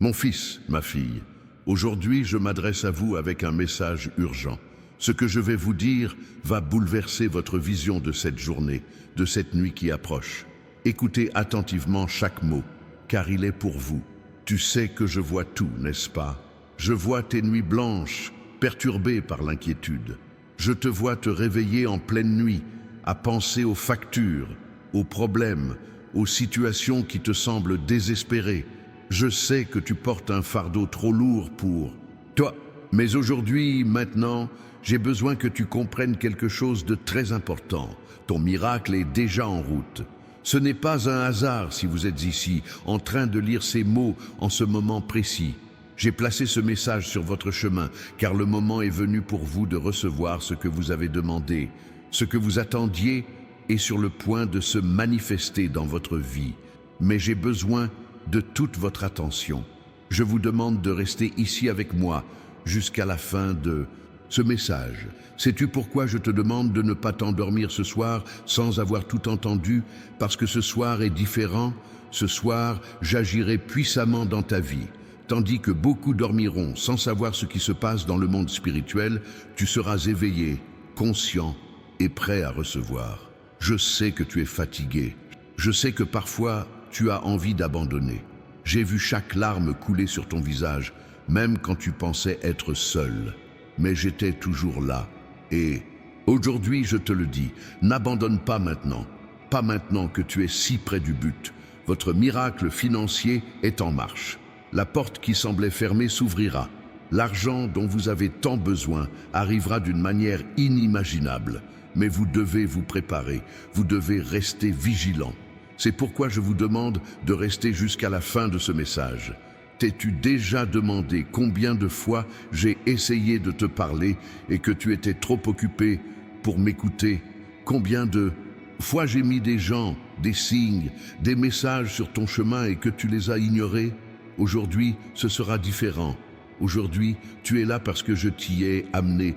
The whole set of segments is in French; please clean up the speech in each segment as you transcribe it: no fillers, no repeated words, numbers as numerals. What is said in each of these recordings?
Mon fils, ma fille, aujourd'hui je m'adresse à vous avec un message urgent. Ce que je vais vous dire va bouleverser votre vision de cette journée, de cette nuit qui approche. Écoutez attentivement chaque mot, car il est pour vous. Tu sais que je vois tout, n'est-ce pas? Je vois tes nuits blanches, perturbées par l'inquiétude. Je te vois te réveiller en pleine nuit, à penser aux factures, aux problèmes, aux situations qui te semblent désespérées. Je sais que tu portes un fardeau trop lourd pour toi. Mais aujourd'hui, maintenant, j'ai besoin que tu comprennes quelque chose de très important. Ton miracle est déjà en route. Ce n'est pas un hasard si vous êtes ici, en train de lire ces mots en ce moment précis. J'ai placé ce message sur votre chemin, car le moment est venu pour vous de recevoir ce que vous avez demandé. Ce que vous attendiez est sur le point de se manifester dans votre vie. Mais j'ai besoin de toute votre attention. Je vous demande de rester ici avec moi jusqu'à la fin de ce message. Sais-tu pourquoi je te demande de ne pas t'endormir ce soir sans avoir tout entendu? Parce que ce soir est différent. Ce soir, j'agirai puissamment dans ta vie. Tandis que beaucoup dormiront sans savoir ce qui se passe dans le monde spirituel, tu seras éveillé, conscient et prêt à recevoir. Je sais que tu es fatigué. Je sais que parfois, tu as envie d'abandonner. J'ai vu chaque larme couler sur ton visage, même quand tu pensais être seul. Mais j'étais toujours là. Et aujourd'hui, je te le dis, n'abandonne pas maintenant. Pas maintenant que tu es si près du but. Votre miracle financier est en marche. La porte qui semblait fermée s'ouvrira. L'argent dont vous avez tant besoin arrivera d'une manière inimaginable. Mais vous devez vous préparer. Vous devez rester vigilant. C'est pourquoi je vous demande de rester jusqu'à la fin de ce message. T'es-tu déjà demandé combien de fois j'ai essayé de te parler et que tu étais trop occupé pour m'écouter? Combien de fois j'ai mis des gens, des signes, des messages sur ton chemin et que tu les as ignorés? Aujourd'hui, ce sera différent. Aujourd'hui, tu es là parce que je t'y ai amené.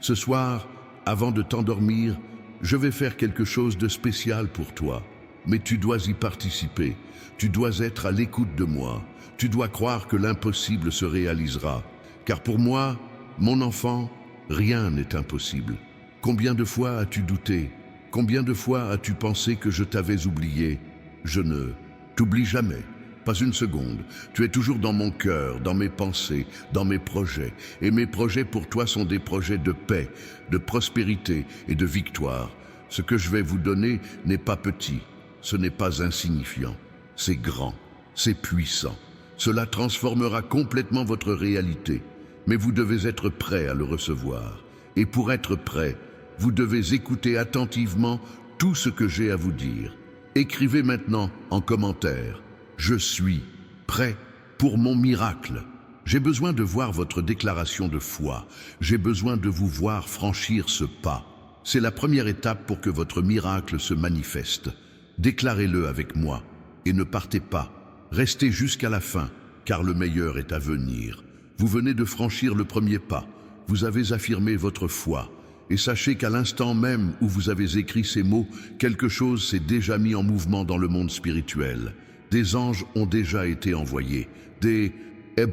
Ce soir, avant de t'endormir, je vais faire quelque chose de spécial pour toi. Mais tu dois y participer. Tu dois être à l'écoute de moi. Tu dois croire que l'impossible se réalisera. Car pour moi, mon enfant, rien n'est impossible. Combien de fois as-tu douté? Combien de fois as-tu pensé que je t'avais oublié? Je ne t'oublie jamais, pas une seconde. Tu es toujours dans mon cœur, dans mes pensées, dans mes projets. Et mes projets pour toi sont des projets de paix, de prospérité et de victoire. Ce que je vais vous donner n'est pas petit, ce n'est pas insignifiant, c'est grand, c'est puissant. Cela transformera complètement votre réalité, mais vous devez être prêt à le recevoir. Et pour être prêt, vous devez écouter attentivement tout ce que j'ai à vous dire. Écrivez maintenant en commentaire « Je suis prêt pour mon miracle ». J'ai besoin de voir votre déclaration de foi. J'ai besoin de vous voir franchir ce pas. C'est la première étape pour que votre miracle se manifeste. Déclarez-le avec moi et ne partez pas. Restez jusqu'à la fin, car le meilleur est à venir. Vous venez de franchir le premier pas. Vous avez affirmé votre foi. Et sachez qu'à l'instant même où vous avez écrit ces mots, quelque chose s'est déjà mis en mouvement dans le monde spirituel. Des anges ont déjà été envoyés. Des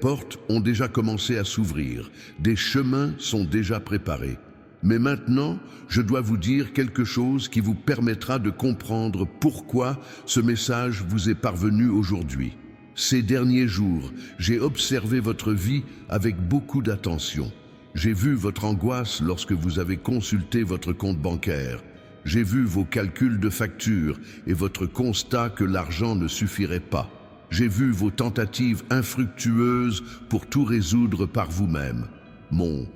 portes ont déjà commencé à s'ouvrir. Des chemins sont déjà préparés. Mais maintenant, je dois vous dire quelque chose qui vous permettra de comprendre pourquoi ce message vous est parvenu aujourd'hui. Ces derniers jours, j'ai observé votre vie avec beaucoup d'attention. J'ai vu votre angoisse lorsque vous avez consulté votre compte bancaire. J'ai vu vos calculs de factures et votre constat que l'argent ne suffirait pas. J'ai vu vos tentatives infructueuses pour tout résoudre par vous-même. Mon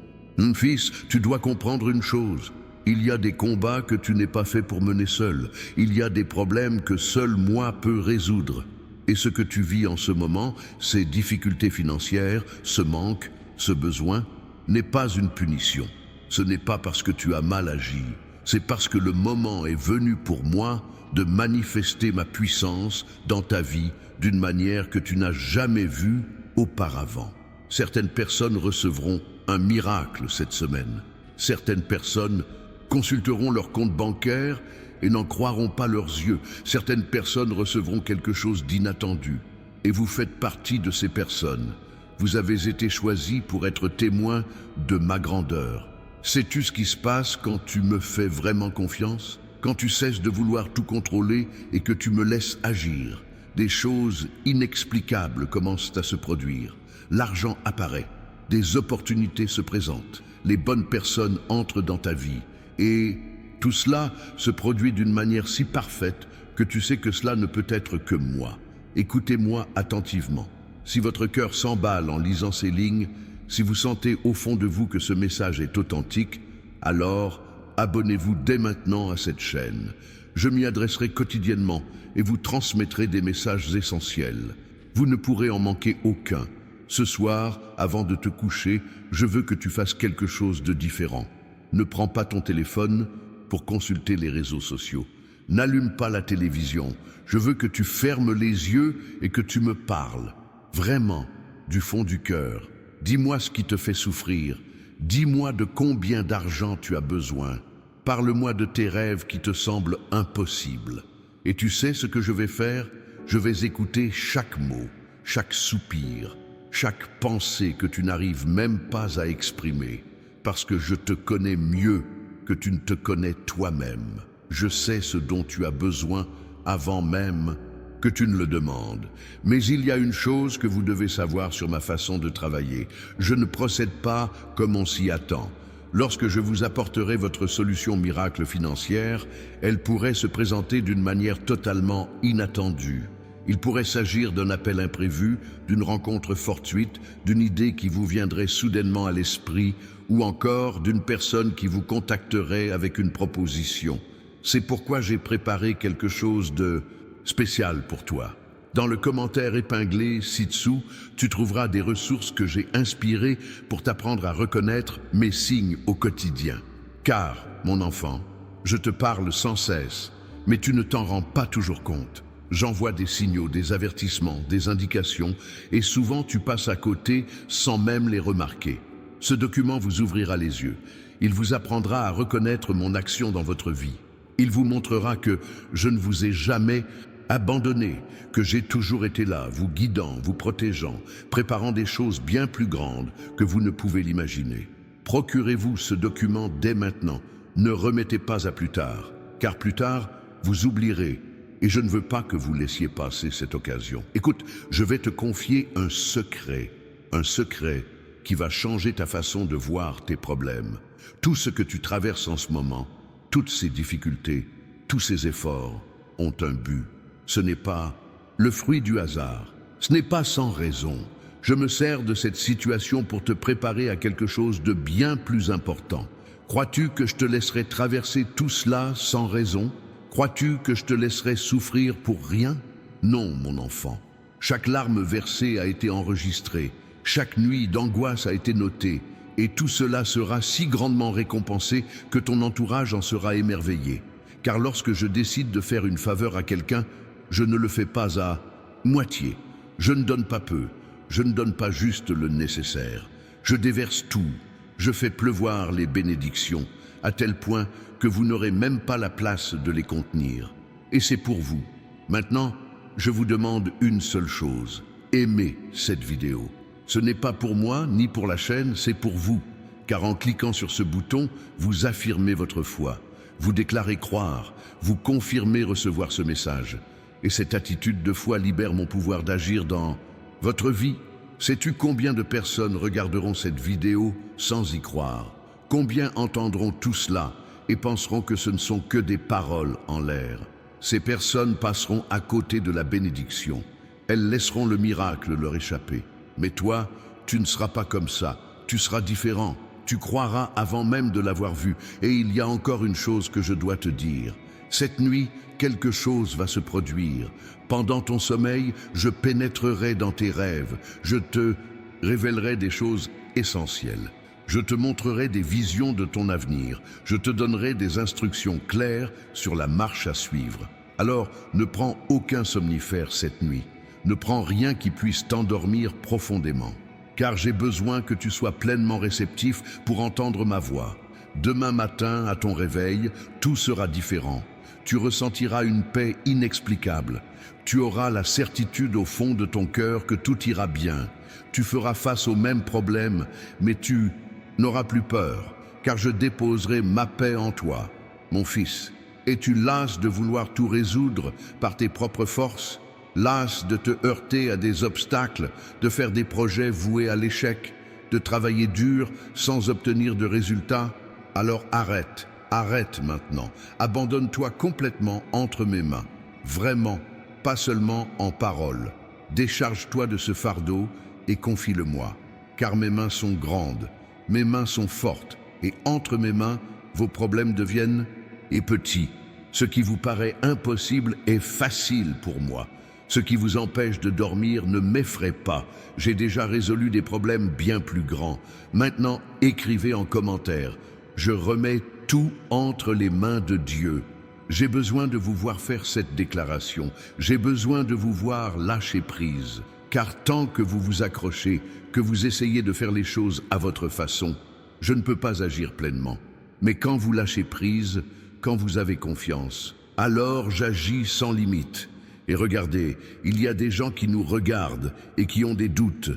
fils, tu dois comprendre une chose. Il y a des combats que tu n'es pas fait pour mener seul. Il y a des problèmes que seul moi peux résoudre. Et ce que tu vis en ce moment, ces difficultés financières, ce manque, ce besoin, n'est pas une punition. Ce n'est pas parce que tu as mal agi. C'est parce que le moment est venu pour moi de manifester ma puissance dans ta vie d'une manière que tu n'as jamais vue auparavant. Certaines personnes recevront un miracle cette semaine. Certaines personnes consulteront leur compte bancaire et n'en croiront pas leurs yeux. Certaines personnes recevront quelque chose d'inattendu. et vous faites partie de ces personnes. Vous avez été choisi pour être témoin de ma grandeur. Sais-tu ce qui se passe quand tu me fais vraiment confiance? Quand tu cesses de vouloir tout contrôler et que tu me laisses agir, des choses inexplicables commencent à se produire. L'argent apparaît, des opportunités se présentent, les bonnes personnes entrent dans ta vie et tout cela se produit d'une manière si parfaite que tu sais que cela ne peut être que moi. Écoutez-moi attentivement. Si votre cœur s'emballe en lisant ces lignes, si vous sentez au fond de vous que ce message est authentique, alors abonnez-vous dès maintenant à cette chaîne. Je m'y adresserai quotidiennement et vous transmettrai des messages essentiels. Vous ne pourrez en manquer aucun. Ce soir, avant de te coucher, je veux que tu fasses quelque chose de différent. Ne prends pas ton téléphone pour consulter les réseaux sociaux. N'allume pas la télévision. Je veux que tu fermes les yeux et que tu me parles. Vraiment, du fond du cœur. Dis-moi ce qui te fait souffrir. Dis-moi de combien d'argent tu as besoin. Parle-moi de tes rêves qui te semblent impossibles. Et tu sais ce que je vais faire? Je vais écouter chaque mot, chaque soupir, chaque pensée que tu n'arrives même pas à exprimer. Parce que je te connais mieux que tu ne te connais toi-même. Je sais ce dont tu as besoin avant même que tu ne le demandes. Mais il y a une chose que vous devez savoir sur ma façon de travailler. Je ne procède pas comme on s'y attend. Lorsque je vous apporterai votre solution miracle financière, elle pourrait se présenter d'une manière totalement inattendue. Il pourrait s'agir d'un appel imprévu, d'une rencontre fortuite, d'une idée qui vous viendrait soudainement à l'esprit, ou encore d'une personne qui vous contacterait avec une proposition. C'est pourquoi j'ai préparé quelque chose de spécial pour toi. Dans le commentaire épinglé ci-dessous, tu trouveras des ressources que j'ai inspirées pour t'apprendre à reconnaître mes signes au quotidien. Car, mon enfant, je te parle sans cesse, mais tu ne t'en rends pas toujours compte. J'envoie des signaux, des avertissements, des indications, et souvent tu passes à côté sans même les remarquer. Ce document vous ouvrira les yeux. Il vous apprendra à reconnaître mon action dans votre vie. Il vous montrera que je ne vous ai jamais abandonné, que j'ai toujours été là, vous guidant, vous protégeant, préparant des choses bien plus grandes que vous ne pouvez l'imaginer. Procurez-vous ce document dès maintenant. Ne remettez pas à plus tard, car plus tard, vous oublierez. Et je ne veux pas que vous laissiez passer cette occasion. Écoute, je vais te confier un secret qui va changer ta façon de voir tes problèmes. Tout ce que tu traverses en ce moment, toutes ces difficultés, tous ces efforts ont un but. Ce n'est pas le fruit du hasard. Ce n'est pas sans raison. Je me sers de cette situation pour te préparer à quelque chose de bien plus important. Crois-tu que je te laisserai traverser tout cela sans raison? Crois-tu que je te laisserai souffrir pour rien? Non, mon enfant. Chaque larme versée a été enregistrée. Chaque nuit d'angoisse a été notée. Et tout cela sera si grandement récompensé que ton entourage en sera émerveillé. Car lorsque je décide de faire une faveur à quelqu'un, je ne le fais pas à moitié. Je ne donne pas peu. Je ne donne pas juste le nécessaire. Je déverse tout. Je fais pleuvoir les bénédictions, à tel point que vous n'aurez même pas la place de les contenir. Et c'est pour vous. Maintenant, je vous demande une seule chose. Aimez cette vidéo. Ce n'est pas pour moi ni pour la chaîne, c'est pour vous. Car en cliquant sur ce bouton, vous affirmez votre foi. Vous déclarez croire. Vous confirmez recevoir ce message. Et cette attitude de foi libère mon pouvoir d'agir dans votre vie. Sais-tu combien de personnes regarderont cette vidéo sans y croire? Combien entendront tout cela et penseront que ce ne sont que des paroles en l'air? Ces personnes passeront à côté de la bénédiction. Elles laisseront le miracle leur échapper. Mais toi, tu ne seras pas comme ça. Tu seras différent. Tu croiras avant même de l'avoir vu. Et il y a encore une chose que je dois te dire. Cette nuit, quelque chose va se produire. Pendant ton sommeil, je pénétrerai dans tes rêves. Je te révélerai des choses essentielles. Je te montrerai des visions de ton avenir. Je te donnerai des instructions claires sur la marche à suivre. Alors, ne prends aucun somnifère cette nuit. Ne prends rien qui puisse t'endormir profondément. Car j'ai besoin que tu sois pleinement réceptif pour entendre ma voix. Demain matin, à ton réveil, tout sera différent. tu ressentiras une paix inexplicable. Tu auras la certitude au fond de ton cœur que tout ira bien. Tu feras face aux mêmes problèmes, mais tu n'auras plus peur, car je déposerai ma paix en toi. Mon fils, es-tu las de vouloir tout résoudre par tes propres forces? Las de te heurter à des obstacles, de faire des projets voués à l'échec, de travailler dur sans obtenir de résultats? Alors arrête, arrête maintenant. Abandonne-toi complètement entre mes mains. Vraiment, pas seulement en parole. Décharge-toi de ce fardeau et confie-le-moi. Car mes mains sont grandes, mes mains sont fortes, et entre mes mains, vos problèmes deviennent petits. Ce qui vous paraît impossible est facile pour moi. Ce qui vous empêche de dormir ne m'effraie pas. J'ai déjà résolu des problèmes bien plus grands. Maintenant, écrivez en commentaire. Je remets tout entre les mains de Dieu. J'ai besoin de vous voir faire cette déclaration. J'ai besoin de vous voir lâcher prise. Car tant que vous vous accrochez, que vous essayez de faire les choses à votre façon, je ne peux pas agir pleinement. Mais quand vous lâchez prise, quand vous avez confiance, alors j'agis sans limite. Et regardez, il y a des gens qui nous regardent et qui ont des doutes.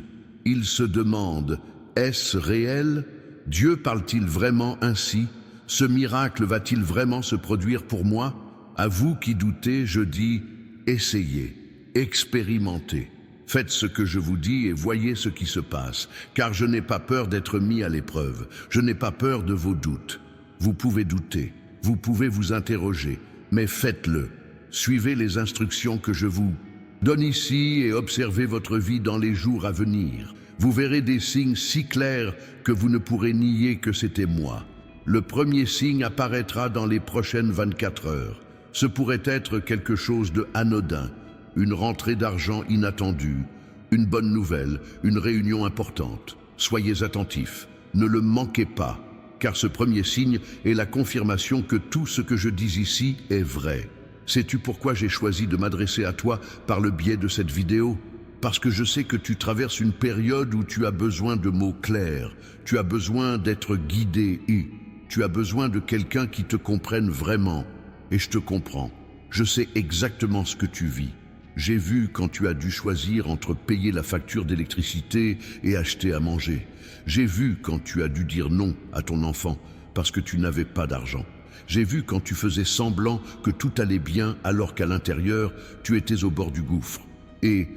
Ils se demandent, est-ce réel? Dieu parle-t-il vraiment ainsi? Ce miracle va-t-il vraiment se produire pour moi? À vous qui doutez, je dis, essayez, expérimentez. Faites ce que je vous dis et voyez ce qui se passe, car je n'ai pas peur d'être mis à l'épreuve. Je n'ai pas peur de vos doutes. Vous pouvez douter, vous pouvez vous interroger, mais faites-le. Suivez les instructions que je vous donne ici et observez votre vie dans les jours à venir. Vous verrez des signes si clairs que vous ne pourrez nier que c'était moi. Le premier signe apparaîtra dans les prochaines 24 heures. Ce pourrait être quelque chose de anodin, une rentrée d'argent inattendue, une bonne nouvelle, une réunion importante. Soyez attentifs, ne le manquez pas, car ce premier signe est la confirmation que tout ce que je dis ici est vrai. Sais-tu pourquoi j'ai choisi de m'adresser à toi par le biais de cette vidéo? Parce que je sais que tu traverses une période où tu as besoin de mots clairs, tu as besoin d'être guidé et tu as besoin de quelqu'un qui te comprenne vraiment. Et je te comprends, je sais exactement ce que tu vis. J'ai vu quand tu as dû choisir entre payer la facture d'électricité et acheter à manger. J'ai vu quand tu as dû dire non à ton enfant parce que tu n'avais pas d'argent. J'ai vu quand tu faisais semblant que tout allait bien alors qu'à l'intérieur, tu étais au bord du gouffre. Et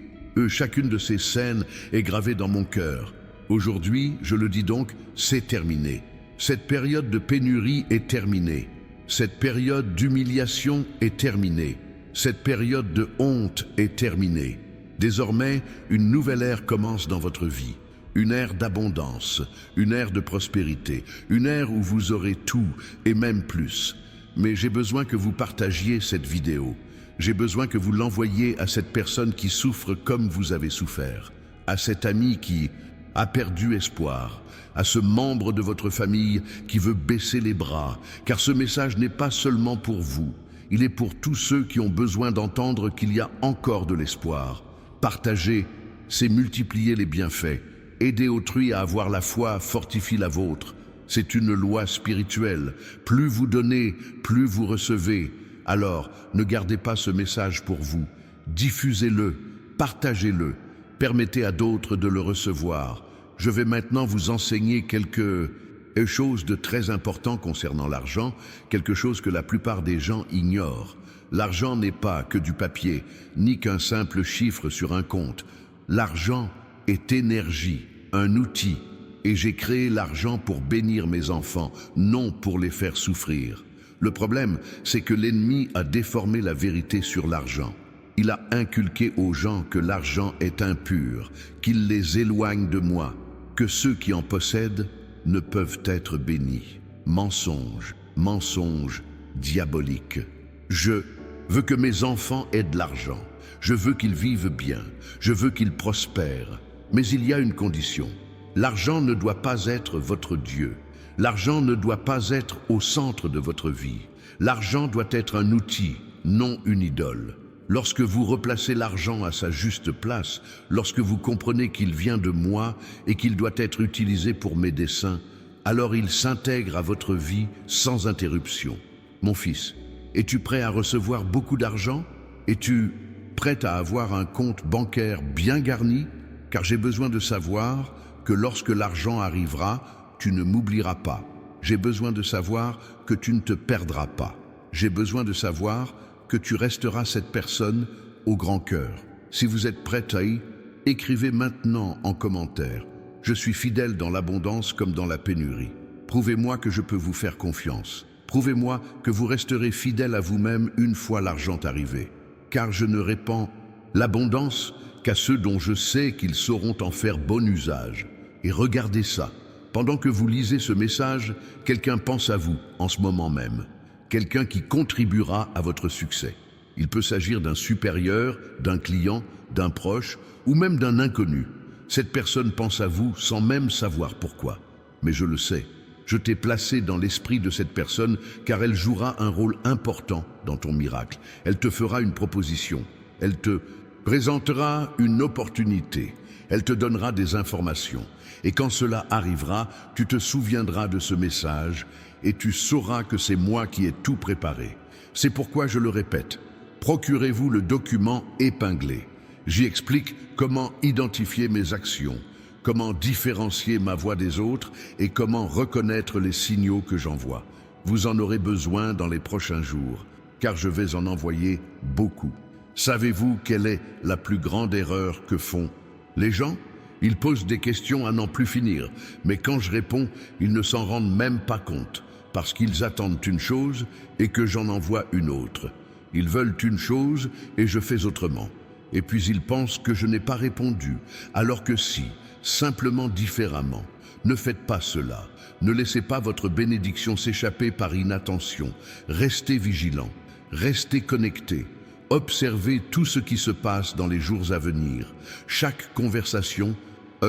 chacune de ces scènes est gravée dans mon cœur. Aujourd'hui, je le dis donc, c'est terminé. Cette période de pénurie est terminée. Cette période d'humiliation est terminée. Cette période de honte est terminée. Désormais, une nouvelle ère commence dans votre vie. Une ère d'abondance, une ère de prospérité, une ère où vous aurez tout et même plus. Mais j'ai besoin que vous partagiez cette vidéo. J'ai besoin que vous l'envoyiez à cette personne qui souffre comme vous avez souffert, à cet ami qui a perdu espoir, à ce membre de votre famille qui veut baisser les bras, car ce message n'est pas seulement pour vous, il est pour tous ceux qui ont besoin d'entendre qu'il y a encore de l'espoir. Partager, c'est multiplier les bienfaits. Aider autrui à avoir la foi fortifie la vôtre. C'est une loi spirituelle. Plus vous donnez, plus vous recevez. Alors, ne gardez pas ce message pour vous. Diffusez-le, partagez-le, permettez à d'autres de le recevoir. Je vais maintenant vous enseigner quelque chose de très important concernant l'argent, quelque chose que la plupart des gens ignorent. L'argent n'est pas que du papier, ni qu'un simple chiffre sur un compte. L'argent est énergie, un outil, et j'ai créé l'argent pour bénir mes enfants, non pour les faire souffrir. Le problème, c'est que l'ennemi a déformé la vérité sur l'argent. Il a inculqué aux gens que l'argent est impur, qu'il les éloigne de moi, que ceux qui en possèdent ne peuvent être bénis. Mensonge, mensonge, diabolique. Je veux que mes enfants aient de l'argent. Je veux qu'ils vivent bien. Je veux qu'ils prospèrent. Mais il y a une condition. L'argent ne doit pas être votre Dieu. L'argent ne doit pas être au centre de votre vie. L'argent doit être un outil, non une idole. Lorsque vous replacez l'argent à sa juste place, lorsque vous comprenez qu'il vient de moi et qu'il doit être utilisé pour mes desseins, alors il s'intègre à votre vie sans interruption. Mon fils, Es-tu prêt à recevoir beaucoup d'argent? Es-tu prête à avoir un compte bancaire bien garni? Car j'ai besoin de savoir que lorsque l'argent arrivera, tu ne m'oublieras pas. J'ai besoin de savoir que tu ne te perdras pas. J'ai besoin de savoir que tu resteras cette personne au grand cœur. Si vous êtes prête à écrivez maintenant en commentaire. Je suis fidèle dans l'abondance comme dans la pénurie. Prouvez-moi que je peux vous faire confiance. Prouvez-moi que vous resterez fidèle à vous-même une fois l'argent arrivé. Car je ne répands l'abondance qu'à ceux dont je sais qu'ils sauront en faire bon usage. Et regardez ça. Pendant que vous lisez ce message, quelqu'un pense à vous en ce moment même. Quelqu'un qui contribuera à votre succès. Il peut s'agir d'un supérieur, d'un client, d'un proche ou même d'un inconnu. Cette personne pense à vous sans même savoir pourquoi. Mais je le sais. Je t'ai placé dans l'esprit de cette personne car elle jouera un rôle important dans ton miracle. Elle te fera une proposition. Elle te présentera une opportunité. Elle te donnera des informations. Et quand cela arrivera, tu te souviendras de ce message et tu sauras que c'est moi qui ai tout préparé. C'est pourquoi je le répète. Procurez-vous le document épinglé. J'y explique comment identifier mes actions, comment différencier ma voix des autres et comment reconnaître les signaux que j'envoie. Vous en aurez besoin dans les prochains jours, car je vais en envoyer beaucoup. Savez-vous quelle est la plus grande erreur que font les gens? Ils posent des questions à n'en plus finir, mais quand je réponds, ils ne s'en rendent même pas compte, parce qu'ils attendent une chose et que j'en envoie une autre. Ils veulent une chose et je fais autrement. Et puis ils pensent que je n'ai pas répondu, alors que si, simplement différemment. Ne faites pas cela. Ne laissez pas votre bénédiction s'échapper par inattention. Restez vigilant, restez connecté. Observez tout ce qui se passe dans les jours à venir. Chaque conversation,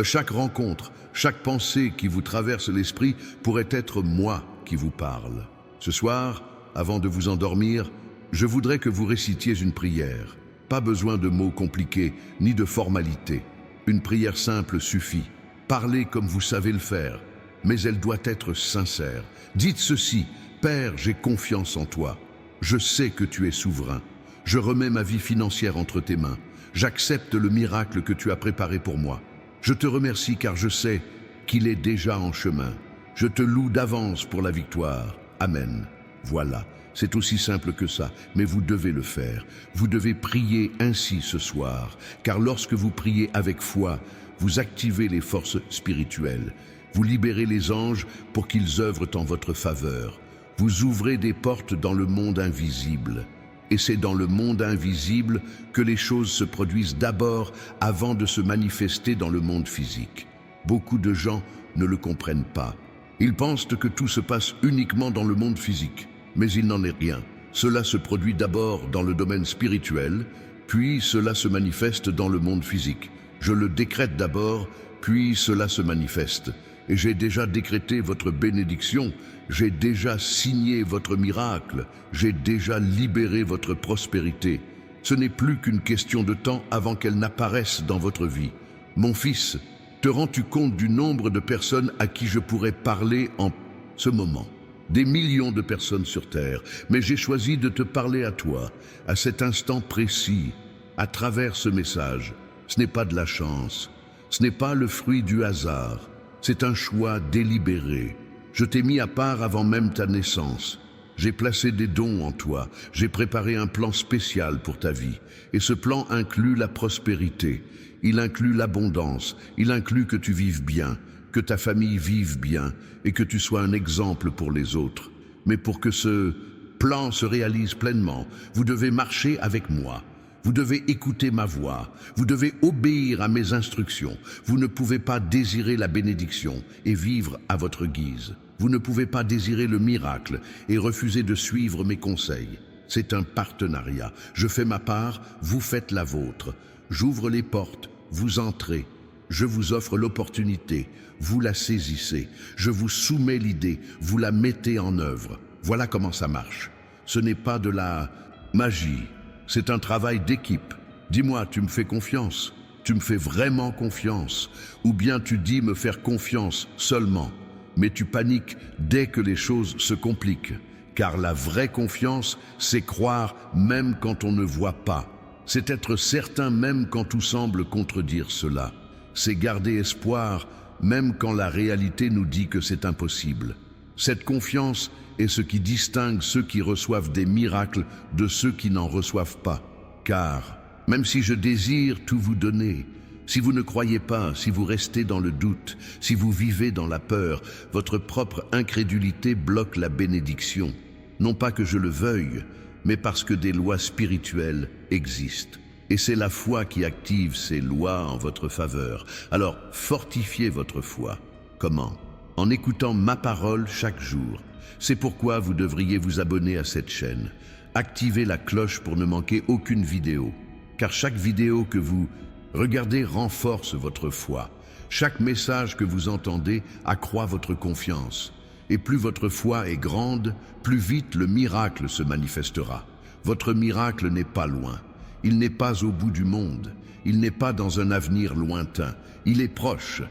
chaque rencontre, chaque pensée qui vous traverse l'esprit pourrait être moi qui vous parle. Ce soir, avant de vous endormir, je voudrais que vous récitiez une prière. Pas besoin de mots compliqués, ni de formalités. Une prière simple suffit. Parlez comme vous savez le faire, mais elle doit être sincère. Dites ceci: Père, j'ai confiance en toi. Je sais que tu es souverain. Je remets ma vie financière entre tes mains. J'accepte le miracle que tu as préparé pour moi. Je te remercie car je sais qu'il est déjà en chemin. Je te loue d'avance pour la victoire. Amen. Voilà. C'est aussi simple que ça, mais vous devez le faire. Vous devez prier ainsi ce soir, car lorsque vous priez avec foi, vous activez les forces spirituelles. Vous libérez les anges pour qu'ils œuvrent en votre faveur. Vous ouvrez des portes dans le monde invisible. Et c'est dans le monde invisible que les choses se produisent d'abord avant de se manifester dans le monde physique. Beaucoup de gens ne le comprennent pas. Ils pensent que tout se passe uniquement dans le monde physique. Mais il n'en est rien. Cela se produit d'abord dans le domaine spirituel, puis cela se manifeste dans le monde physique. Je le décrète d'abord, puis cela se manifeste. Et j'ai déjà décrété votre bénédiction, j'ai déjà signé votre miracle, j'ai déjà libéré votre prospérité. Ce n'est plus qu'une question de temps avant qu'elle n'apparaisse dans votre vie. Mon fils, te rends-tu compte du nombre de personnes à qui je pourrais parler en ce moment ? Des millions de personnes sur Terre, mais j'ai choisi de te parler à toi, à cet instant précis, à travers ce message. Ce n'est pas de la chance, ce n'est pas le fruit du hasard, c'est un choix délibéré. Je t'ai mis à part avant même ta naissance. J'ai placé des dons en toi, j'ai préparé un plan spécial pour ta vie, et ce plan inclut la prospérité, il inclut l'abondance, il inclut que tu vives bien, que ta famille vive bien et que tu sois un exemple pour les autres. Mais pour que ce plan se réalise pleinement, vous devez marcher avec moi. Vous devez écouter ma voix. Vous devez obéir à mes instructions. Vous ne pouvez pas désirer la bénédiction et vivre à votre guise. Vous ne pouvez pas désirer le miracle et refuser de suivre mes conseils. C'est un partenariat. Je fais ma part, vous faites la vôtre. J'ouvre les portes, vous entrez. Je vous offre l'opportunité, vous la saisissez. Je vous soumets l'idée, vous la mettez en œuvre. Voilà comment ça marche. Ce n'est pas de la magie, c'est un travail d'équipe. Dis-moi, tu me fais confiance? Tu me fais vraiment confiance? Ou bien tu dis me faire confiance seulement, mais tu paniques dès que les choses se compliquent? Car la vraie confiance, c'est croire même quand on ne voit pas. C'est être certain même quand tout semble contredire cela. C'est garder espoir même quand la réalité nous dit que c'est impossible. Cette confiance est ce qui distingue ceux qui reçoivent des miracles de ceux qui n'en reçoivent pas. Car, même si je désire tout vous donner, si vous ne croyez pas, si vous restez dans le doute, si vous vivez dans la peur, votre propre incrédulité bloque la bénédiction. Non pas que je le veuille, mais parce que des lois spirituelles existent. Et c'est la foi qui active ces lois en votre faveur. Alors, fortifiez votre foi. Comment? En écoutant ma parole chaque jour. C'est pourquoi vous devriez vous abonner à cette chaîne. Activez la cloche pour ne manquer aucune vidéo. Car chaque vidéo que vous regardez renforce votre foi. Chaque message que vous entendez accroît votre confiance. Et plus votre foi est grande, plus vite le miracle se manifestera. Votre miracle n'est pas loin. Il n'est pas au bout du monde. Il n'est pas dans un avenir lointain. Il est proche.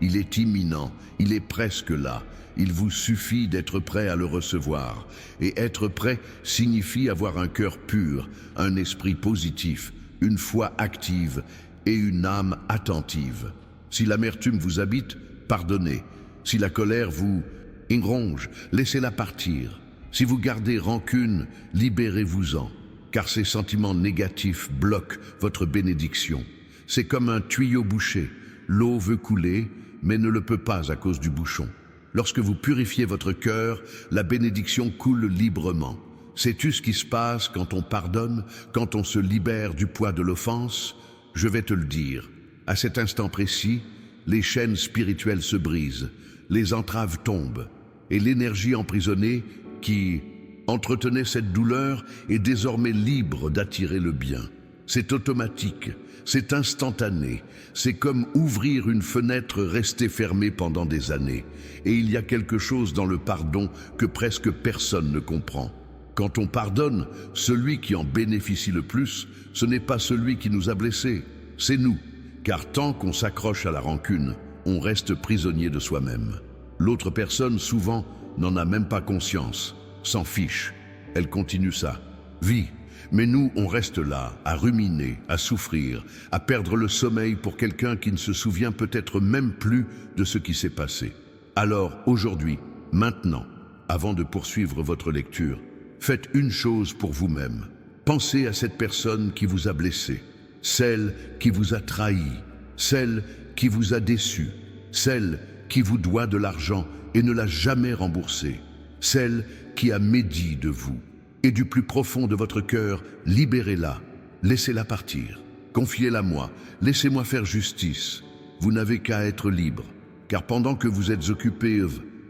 Il est imminent. Il est presque là. Il vous suffit d'être prêt à le recevoir. Et être prêt signifie avoir un cœur pur, un esprit positif, une foi active et une âme attentive. Si l'amertume vous habite, pardonnez. Si la colère vous ronge, laissez-la partir. Si vous gardez rancune, libérez-vous-en, car ces sentiments négatifs bloquent votre bénédiction. C'est comme un tuyau bouché. L'eau veut couler, mais ne le peut pas à cause du bouchon. Lorsque vous purifiez votre cœur, la bénédiction coule librement. Sais-tu ce qui se passe quand on pardonne, quand on se libère du poids de l'offense? Je vais te le dire. À cet instant précis, les chaînes spirituelles se brisent, les entraves tombent, et l'énergie emprisonnée qui entretenait cette douleur est désormais libre d'attirer le bien. C'est automatique, c'est instantané, c'est comme ouvrir une fenêtre restée fermée pendant des années. Et il y a quelque chose dans le pardon que presque personne ne comprend. Quand on pardonne, celui qui en bénéficie le plus, ce n'est pas celui qui nous a blessés, c'est nous. Car tant qu'on s'accroche à la rancune, on reste prisonnier de soi-même. L'autre personne, souvent, n'en a même pas conscience, s'en fiche. Elle continue sa vie. Mais nous, on reste là, à ruminer, à souffrir, à perdre le sommeil pour quelqu'un qui ne se souvient peut-être même plus de ce qui s'est passé. Alors, aujourd'hui, maintenant, avant de poursuivre votre lecture, faites une chose pour vous-même. Pensez à cette personne qui vous a blessé, celle qui vous a trahi, celle qui vous a déçu, celle qui vous doit de l'argent et ne l'a jamais remboursé, celle qui a médit de vous. Et du plus profond de votre cœur, libérez-la, laissez-la partir, confiez-la moi, laissez-moi faire justice. Vous n'avez qu'à être libre, car pendant que vous êtes occupé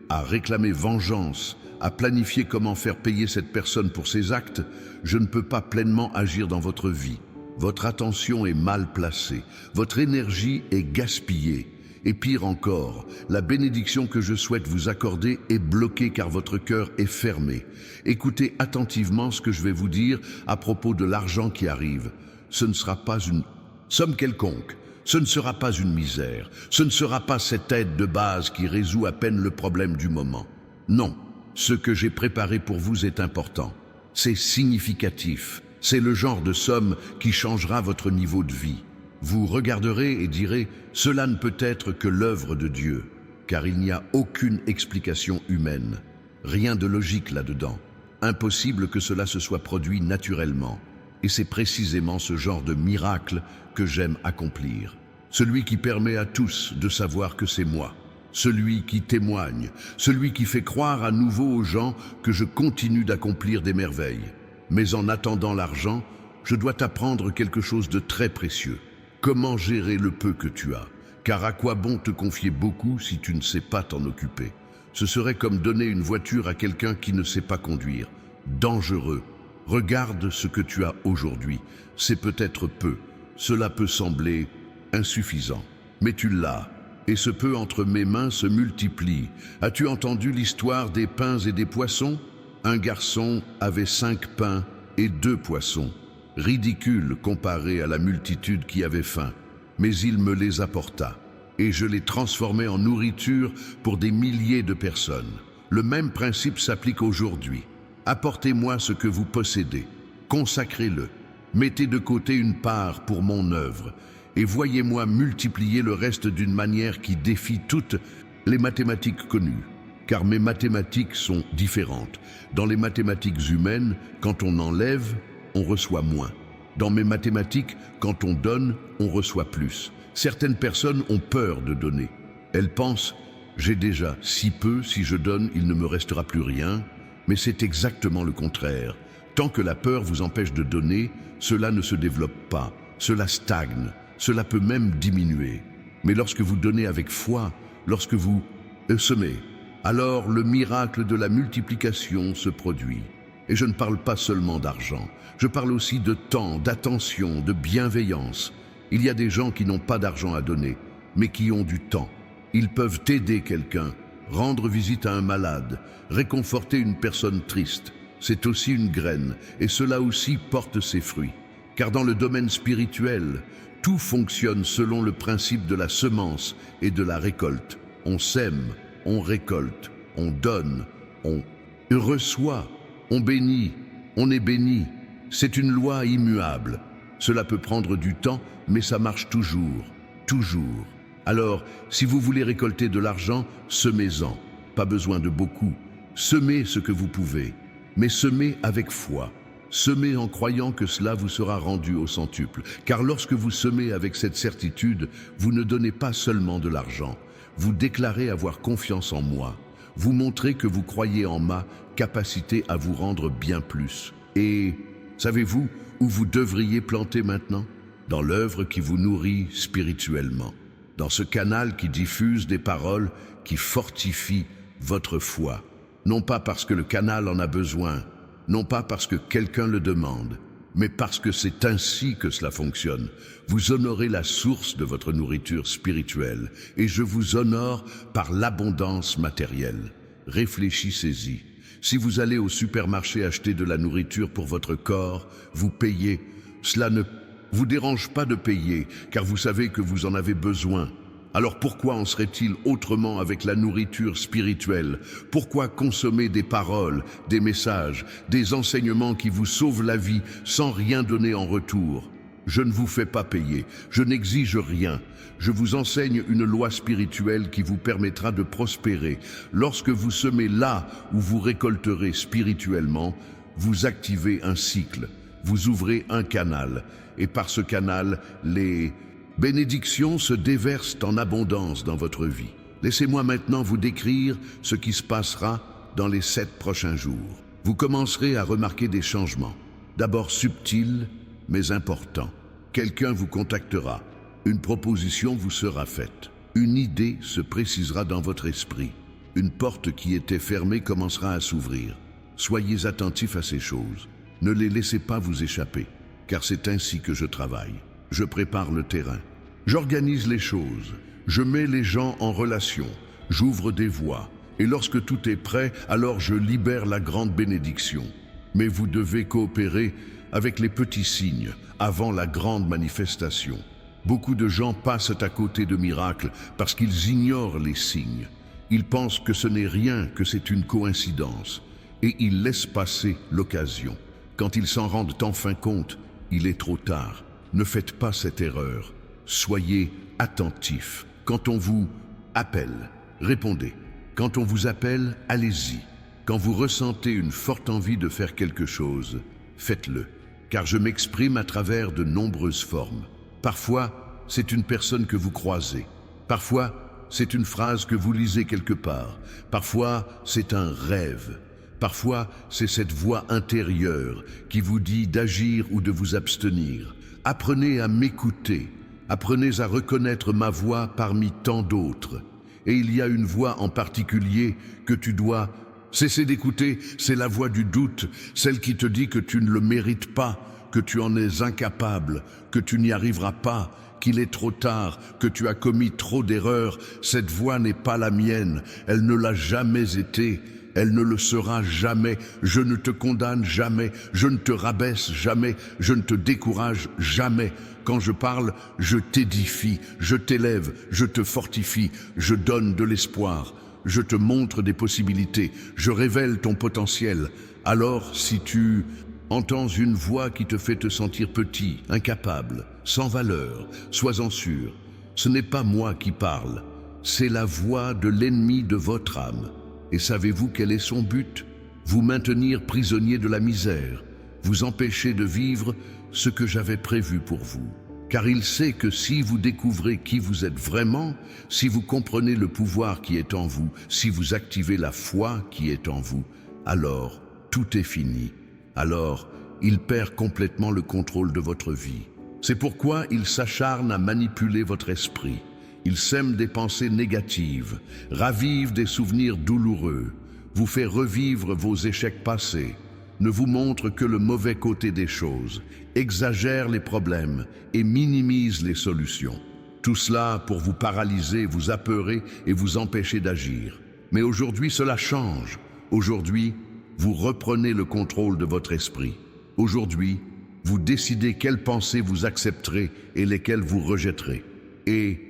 à réclamer vengeance, à planifier comment faire payer cette personne pour ses actes, je ne peux pas pleinement agir dans votre vie. Votre attention est mal placée, votre énergie est gaspillée. Et pire encore, la bénédiction que je souhaite vous accorder est bloquée car votre cœur est fermé. Écoutez attentivement ce que je vais vous dire à propos de l'argent qui arrive. Ce ne sera pas une somme quelconque, ce ne sera pas une misère, ce ne sera pas cette aide de base qui résout à peine le problème du moment. Non, ce que j'ai préparé pour vous est important. C'est significatif, c'est le genre de somme qui changera votre niveau de vie. Vous regarderez et direz « Cela ne peut être que l'œuvre de Dieu », car il n'y a aucune explication humaine. Rien de logique là-dedans. Impossible que cela se soit produit naturellement. Et c'est précisément ce genre de miracle que j'aime accomplir. Celui qui permet à tous de savoir que c'est moi. Celui qui témoigne. Celui qui fait croire à nouveau aux gens que je continue d'accomplir des merveilles. Mais en attendant l'argent, je dois t'apprendre quelque chose de très précieux. Comment gérer le peu que tu as? Car à quoi bon te confier beaucoup si tu ne sais pas t'en occuper? Ce serait comme donner une voiture à quelqu'un qui ne sait pas conduire. Dangereux. Regarde ce que tu as aujourd'hui. C'est peut-être peu. Cela peut sembler insuffisant. Mais tu l'as. Et ce peu entre mes mains se multiplie. As-tu entendu l'histoire des pains et des poissons? Un garçon avait 5 pains et 2 poissons. Ridicule comparé à la multitude qui avait faim, mais il me les apporta, et je les transformai en nourriture pour des milliers de personnes. Le même principe s'applique aujourd'hui. Apportez-moi ce que vous possédez, consacrez-le, mettez de côté une part pour mon œuvre, et voyez-moi multiplier le reste d'une manière qui défie toutes les mathématiques connues. Car mes mathématiques sont différentes. Dans les mathématiques humaines, quand on enlève, on reçoit moins. Dans mes mathématiques, quand on donne, on reçoit plus. Certaines personnes ont peur de donner. Elles pensent « j'ai déjà si peu, si je donne, il ne me restera plus rien ». Mais c'est exactement le contraire. Tant que la peur vous empêche de donner, cela ne se développe pas, cela stagne, cela peut même diminuer. Mais lorsque vous donnez avec foi, lorsque vous semez, alors le miracle de la multiplication se produit. Et je ne parle pas seulement d'argent, je parle aussi de temps, d'attention, de bienveillance. Il y a des gens qui n'ont pas d'argent à donner, mais qui ont du temps. Ils peuvent aider quelqu'un, rendre visite à un malade, réconforter une personne triste. C'est aussi une graine, et cela aussi porte ses fruits. Car dans le domaine spirituel, tout fonctionne selon le principe de la semence et de la récolte. On sème, on récolte, on donne, on reçoit, on bénit, on est béni. C'est une loi immuable. Cela peut prendre du temps, mais ça marche toujours, toujours. Alors, si vous voulez récolter de l'argent, semez-en. Pas besoin de beaucoup. Semez ce que vous pouvez, mais semez avec foi. Semez en croyant que cela vous sera rendu au centuple. Car lorsque vous semez avec cette certitude, vous ne donnez pas seulement de l'argent. Vous déclarez avoir confiance en moi. Vous montrez que vous croyez en ma capacité à vous rendre bien plus. Et savez-vous où vous devriez planter maintenant? Dans l'œuvre qui vous nourrit spirituellement. Dans ce canal qui diffuse des paroles qui fortifient votre foi. Non pas parce que le canal en a besoin, non pas parce que quelqu'un le demande, mais parce que c'est ainsi que cela fonctionne. Vous honorez la source de votre nourriture spirituelle, et je vous honore par l'abondance matérielle. Réfléchissez-y. Si vous allez au supermarché acheter de la nourriture pour votre corps, vous payez. Cela ne vous dérange pas de payer, car vous savez que vous en avez besoin. Alors pourquoi en serait-il autrement avec la nourriture spirituelle? Pourquoi consommer des paroles, des messages, des enseignements qui vous sauvent la vie sans rien donner en retour? Je ne vous fais pas payer, je n'exige rien. Je vous enseigne une loi spirituelle qui vous permettra de prospérer. Lorsque vous semez là où vous récolterez spirituellement, vous activez un cycle, vous ouvrez un canal, et par ce canal, les bénédictions se déversent en abondance dans votre vie. Laissez-moi maintenant vous décrire ce qui se passera dans les 7 prochains jours. Vous commencerez à remarquer des changements, d'abord subtils, mais importants. Quelqu'un vous contactera, une proposition vous sera faite, une idée se précisera dans votre esprit, une porte qui était fermée commencera à s'ouvrir. Soyez attentifs à ces choses, ne les laissez pas vous échapper, car c'est ainsi que je travaille. Je prépare le terrain, j'organise les choses, je mets les gens en relation, j'ouvre des voies, et lorsque tout est prêt, alors je libère la grande bénédiction. Mais vous devez coopérer avec les petits signes avant la grande manifestation. Beaucoup de gens passent à côté de miracles parce qu'ils ignorent les signes. Ils pensent que ce n'est rien, que c'est une coïncidence, et ils laissent passer l'occasion. Quand ils s'en rendent enfin compte, il est trop tard. Ne faites pas cette erreur. Soyez attentifs. Quand on vous appelle, répondez. Quand on vous appelle, allez-y. Quand vous ressentez une forte envie de faire quelque chose, faites-le. Car je m'exprime à travers de nombreuses formes. Parfois, c'est une personne que vous croisez. Parfois, c'est une phrase que vous lisez quelque part. Parfois, c'est un rêve. Parfois, c'est cette voix intérieure qui vous dit d'agir ou de vous abstenir. Apprenez à m'écouter. Apprenez à reconnaître ma voix parmi tant d'autres. Et il y a une voix en particulier que tu dois cesser d'écouter, c'est la voix du doute, celle qui te dit que tu ne le mérites pas, que tu en es incapable, que tu n'y arriveras pas, qu'il est trop tard, que tu as commis trop d'erreurs. Cette voix n'est pas la mienne, elle ne l'a jamais été, elle ne le sera jamais. Je ne te condamne jamais, je ne te rabaisse jamais, je ne te décourage jamais. Quand je parle, je t'édifie, je t'élève, je te fortifie, je donne de l'espoir. Je te montre des possibilités, je révèle ton potentiel. Alors, si tu entends une voix qui te fait te sentir petit, incapable, sans valeur, sois-en sûr, ce n'est pas moi qui parle, c'est la voix de l'ennemi de votre âme. Et savez-vous quel est son but? Vous maintenir prisonnier de la misère, vous empêcher de vivre ce que j'avais prévu pour vous. Car il sait que si vous découvrez qui vous êtes vraiment, si vous comprenez le pouvoir qui est en vous, si vous activez la foi qui est en vous, alors tout est fini. Alors, il perd complètement le contrôle de votre vie. C'est pourquoi il s'acharne à manipuler votre esprit. Il sème des pensées négatives, ravive des souvenirs douloureux, vous fait revivre vos échecs passés, ne vous montre que le mauvais côté des choses, exagère les problèmes et minimise les solutions. Tout cela pour vous paralyser, vous apeurer et vous empêcher d'agir. Mais aujourd'hui, cela change. Aujourd'hui, vous reprenez le contrôle de votre esprit. Aujourd'hui, vous décidez quelles pensées vous accepterez et lesquelles vous rejetterez. Et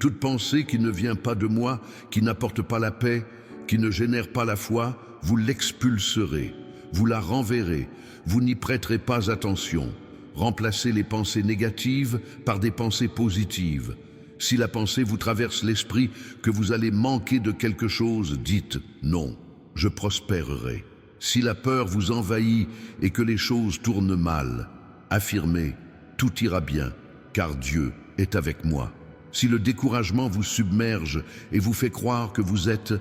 toute pensée qui ne vient pas de moi, qui n'apporte pas la paix, qui ne génère pas la foi, vous l'expulserez. Vous la renverrez, vous n'y prêterez pas attention. Remplacez les pensées négatives par des pensées positives. Si la pensée vous traverse l'esprit que vous allez manquer de quelque chose, dites « non, je prospérerai ». Si la peur vous envahit et que les choses tournent mal, affirmez « tout ira bien, car Dieu est avec moi ». Si le découragement vous submerge et vous fait croire que vous êtes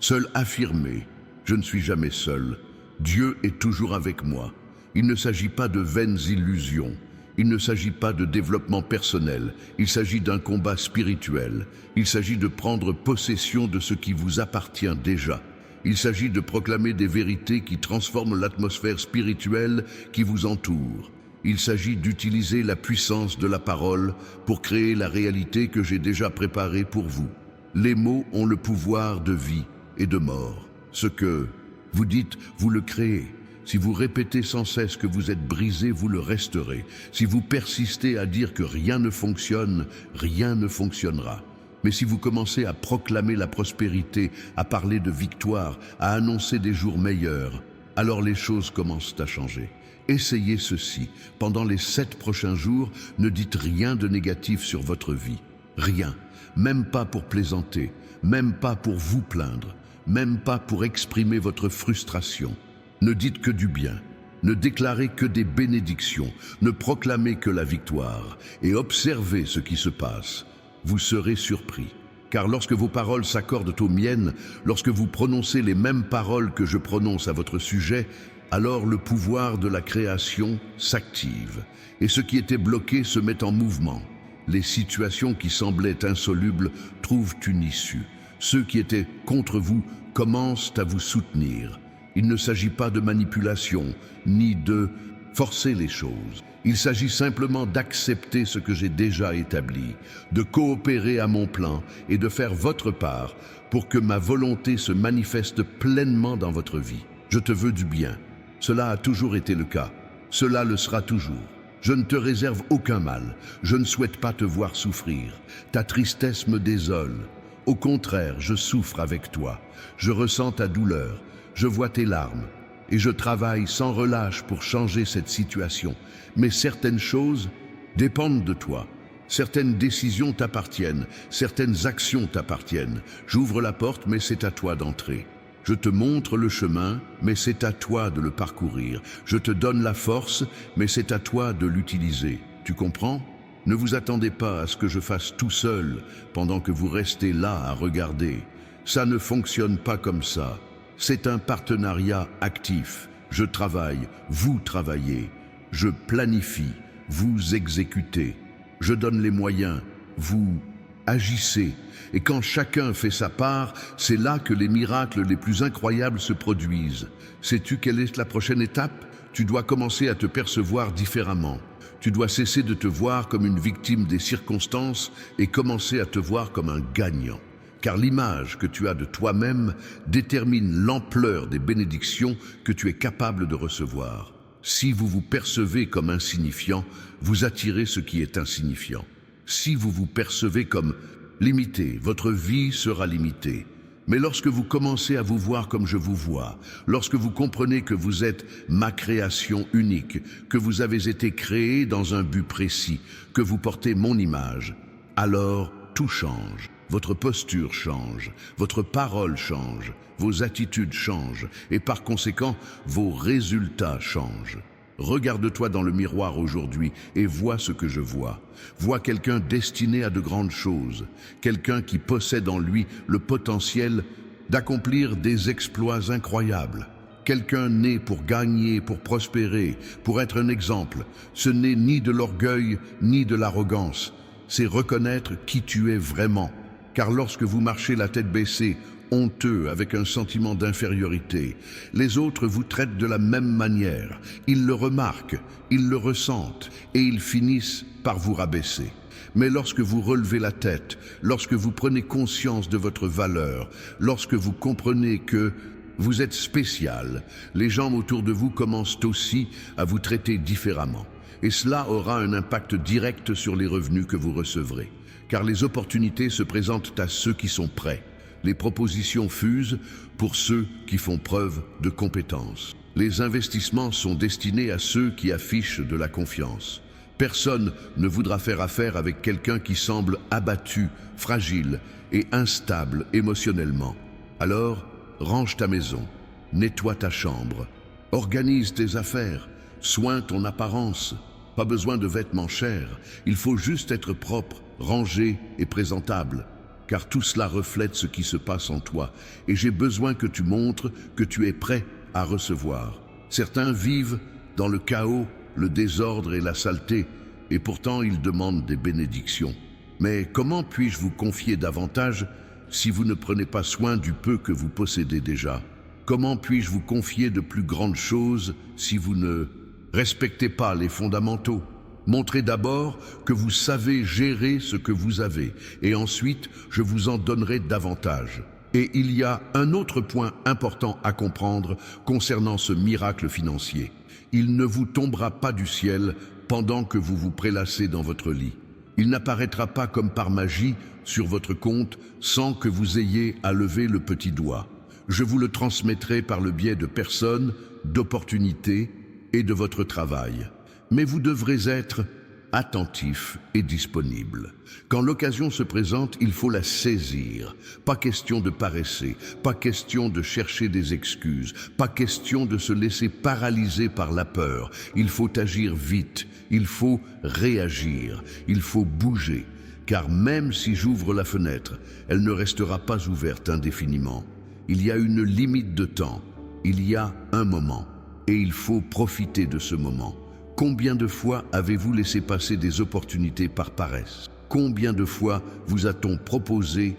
seul, affirmez « je ne suis jamais seul ». Dieu est toujours avec moi. Il ne s'agit pas de vaines illusions. Il ne s'agit pas de développement personnel. Il s'agit d'un combat spirituel. Il s'agit de prendre possession de ce qui vous appartient déjà. Il s'agit de proclamer des vérités qui transforment l'atmosphère spirituelle qui vous entoure. Il s'agit d'utiliser la puissance de la parole pour créer la réalité que j'ai déjà préparée pour vous. Les mots ont le pouvoir de vie et de mort. Ce que vous dites, vous le créez. Si vous répétez sans cesse que vous êtes brisé, vous le resterez. Si vous persistez à dire que rien ne fonctionne, rien ne fonctionnera. Mais si vous commencez à proclamer la prospérité, à parler de victoire, à annoncer des jours meilleurs, alors les choses commencent à changer. Essayez ceci. Pendant les 7 prochains jours, ne dites rien de négatif sur votre vie. Rien. Même pas pour plaisanter, même pas pour vous plaindre. Même pas pour exprimer votre frustration. Ne dites que du bien, ne déclarez que des bénédictions, ne proclamez que la victoire et observez ce qui se passe. Vous serez surpris, car lorsque vos paroles s'accordent aux miennes, lorsque vous prononcez les mêmes paroles que je prononce à votre sujet, alors le pouvoir de la création s'active et ce qui était bloqué se met en mouvement. Les situations qui semblaient insolubles trouvent une issue. Ceux qui étaient contre vous commencent à vous soutenir. Il ne s'agit pas de manipulation, ni de forcer les choses. Il s'agit simplement d'accepter ce que j'ai déjà établi, de coopérer à mon plan et de faire votre part pour que ma volonté se manifeste pleinement dans votre vie. Je te veux du bien. Cela a toujours été le cas. Cela le sera toujours. Je ne te réserve aucun mal. Je ne souhaite pas te voir souffrir. Ta tristesse me désole. Au contraire, je souffre avec toi. Je ressens ta douleur. Je vois tes larmes. Et je travaille sans relâche pour changer cette situation. Mais certaines choses dépendent de toi. Certaines décisions t'appartiennent. Certaines actions t'appartiennent. J'ouvre la porte, mais c'est à toi d'entrer. Je te montre le chemin, mais c'est à toi de le parcourir. Je te donne la force, mais c'est à toi de l'utiliser. Tu comprends ? Ne vous attendez pas à ce que je fasse tout seul pendant que vous restez là à regarder. Ça ne fonctionne pas comme ça. C'est un partenariat actif. Je travaille, vous travaillez. Je planifie, vous exécutez. Je donne les moyens, vous agissez. Et quand chacun fait sa part, c'est là que les miracles les plus incroyables se produisent. Sais-tu quelle est la prochaine étape ? Tu dois commencer à te percevoir différemment. Tu dois cesser de te voir comme une victime des circonstances et commencer à te voir comme un gagnant. Car l'image que tu as de toi-même détermine l'ampleur des bénédictions que tu es capable de recevoir. Si vous vous percevez comme insignifiant, vous attirez ce qui est insignifiant. Si vous vous percevez comme limité, votre vie sera limitée. Mais lorsque vous commencez à vous voir comme je vous vois, lorsque vous comprenez que vous êtes ma création unique, que vous avez été créé dans un but précis, que vous portez mon image, alors tout change. Votre posture change, votre parole change, vos attitudes changent et par conséquent, vos résultats changent. Regarde-toi dans le miroir aujourd'hui et vois ce que je vois. Vois quelqu'un destiné à de grandes choses, quelqu'un qui possède en lui le potentiel d'accomplir des exploits incroyables. Quelqu'un né pour gagner, pour prospérer, pour être un exemple. Ce n'est ni de l'orgueil, ni de l'arrogance. C'est reconnaître qui tu es vraiment. Car lorsque vous marchez la tête baissée, honteux, avec un sentiment d'infériorité, les autres vous traitent de la même manière. Ils le remarquent, ils le ressentent et ils finissent par vous rabaisser. Mais lorsque vous relevez la tête, lorsque vous prenez conscience de votre valeur, lorsque vous comprenez que vous êtes spécial, les gens autour de vous commencent aussi à vous traiter différemment. Et cela aura un impact direct sur les revenus que vous recevrez. Car les opportunités se présentent à ceux qui sont prêts. Les propositions fusent pour ceux qui font preuve de compétence. Les investissements sont destinés à ceux qui affichent de la confiance. Personne ne voudra faire affaire avec quelqu'un qui semble abattu, fragile et instable émotionnellement. Alors, range ta maison, nettoie ta chambre, organise tes affaires, soigne ton apparence. Pas besoin de vêtements chers, il faut juste être propre, rangé et présentable. Car tout cela reflète ce qui se passe en toi. Et j'ai besoin que tu montres que tu es prêt à recevoir. Certains vivent dans le chaos, le désordre et la saleté, et pourtant ils demandent des bénédictions. Mais comment puis-je vous confier davantage si vous ne prenez pas soin du peu que vous possédez déjà? Comment puis-je vous confier de plus grandes choses si vous ne respectez pas les fondamentaux? Montrez d'abord que vous savez gérer ce que vous avez, et ensuite je vous en donnerai davantage. Et il y a un autre point important à comprendre concernant ce miracle financier. Il ne vous tombera pas du ciel pendant que vous vous prélassez dans votre lit. Il n'apparaîtra pas comme par magie sur votre compte sans que vous ayez à lever le petit doigt. Je vous le transmettrai par le biais de personnes, d'opportunités et de votre travail. Mais vous devrez être attentif et disponible. Quand l'occasion se présente, il faut la saisir. Pas question de paresser, pas question de chercher des excuses, pas question de se laisser paralyser par la peur. Il faut agir vite, il faut réagir, il faut bouger. Car même si j'ouvre la fenêtre, elle ne restera pas ouverte indéfiniment. Il y a une limite de temps, il y a un moment, et il faut profiter de ce moment. Combien de fois avez-vous laissé passer des opportunités par paresse? Combien de fois vous a-t-on proposé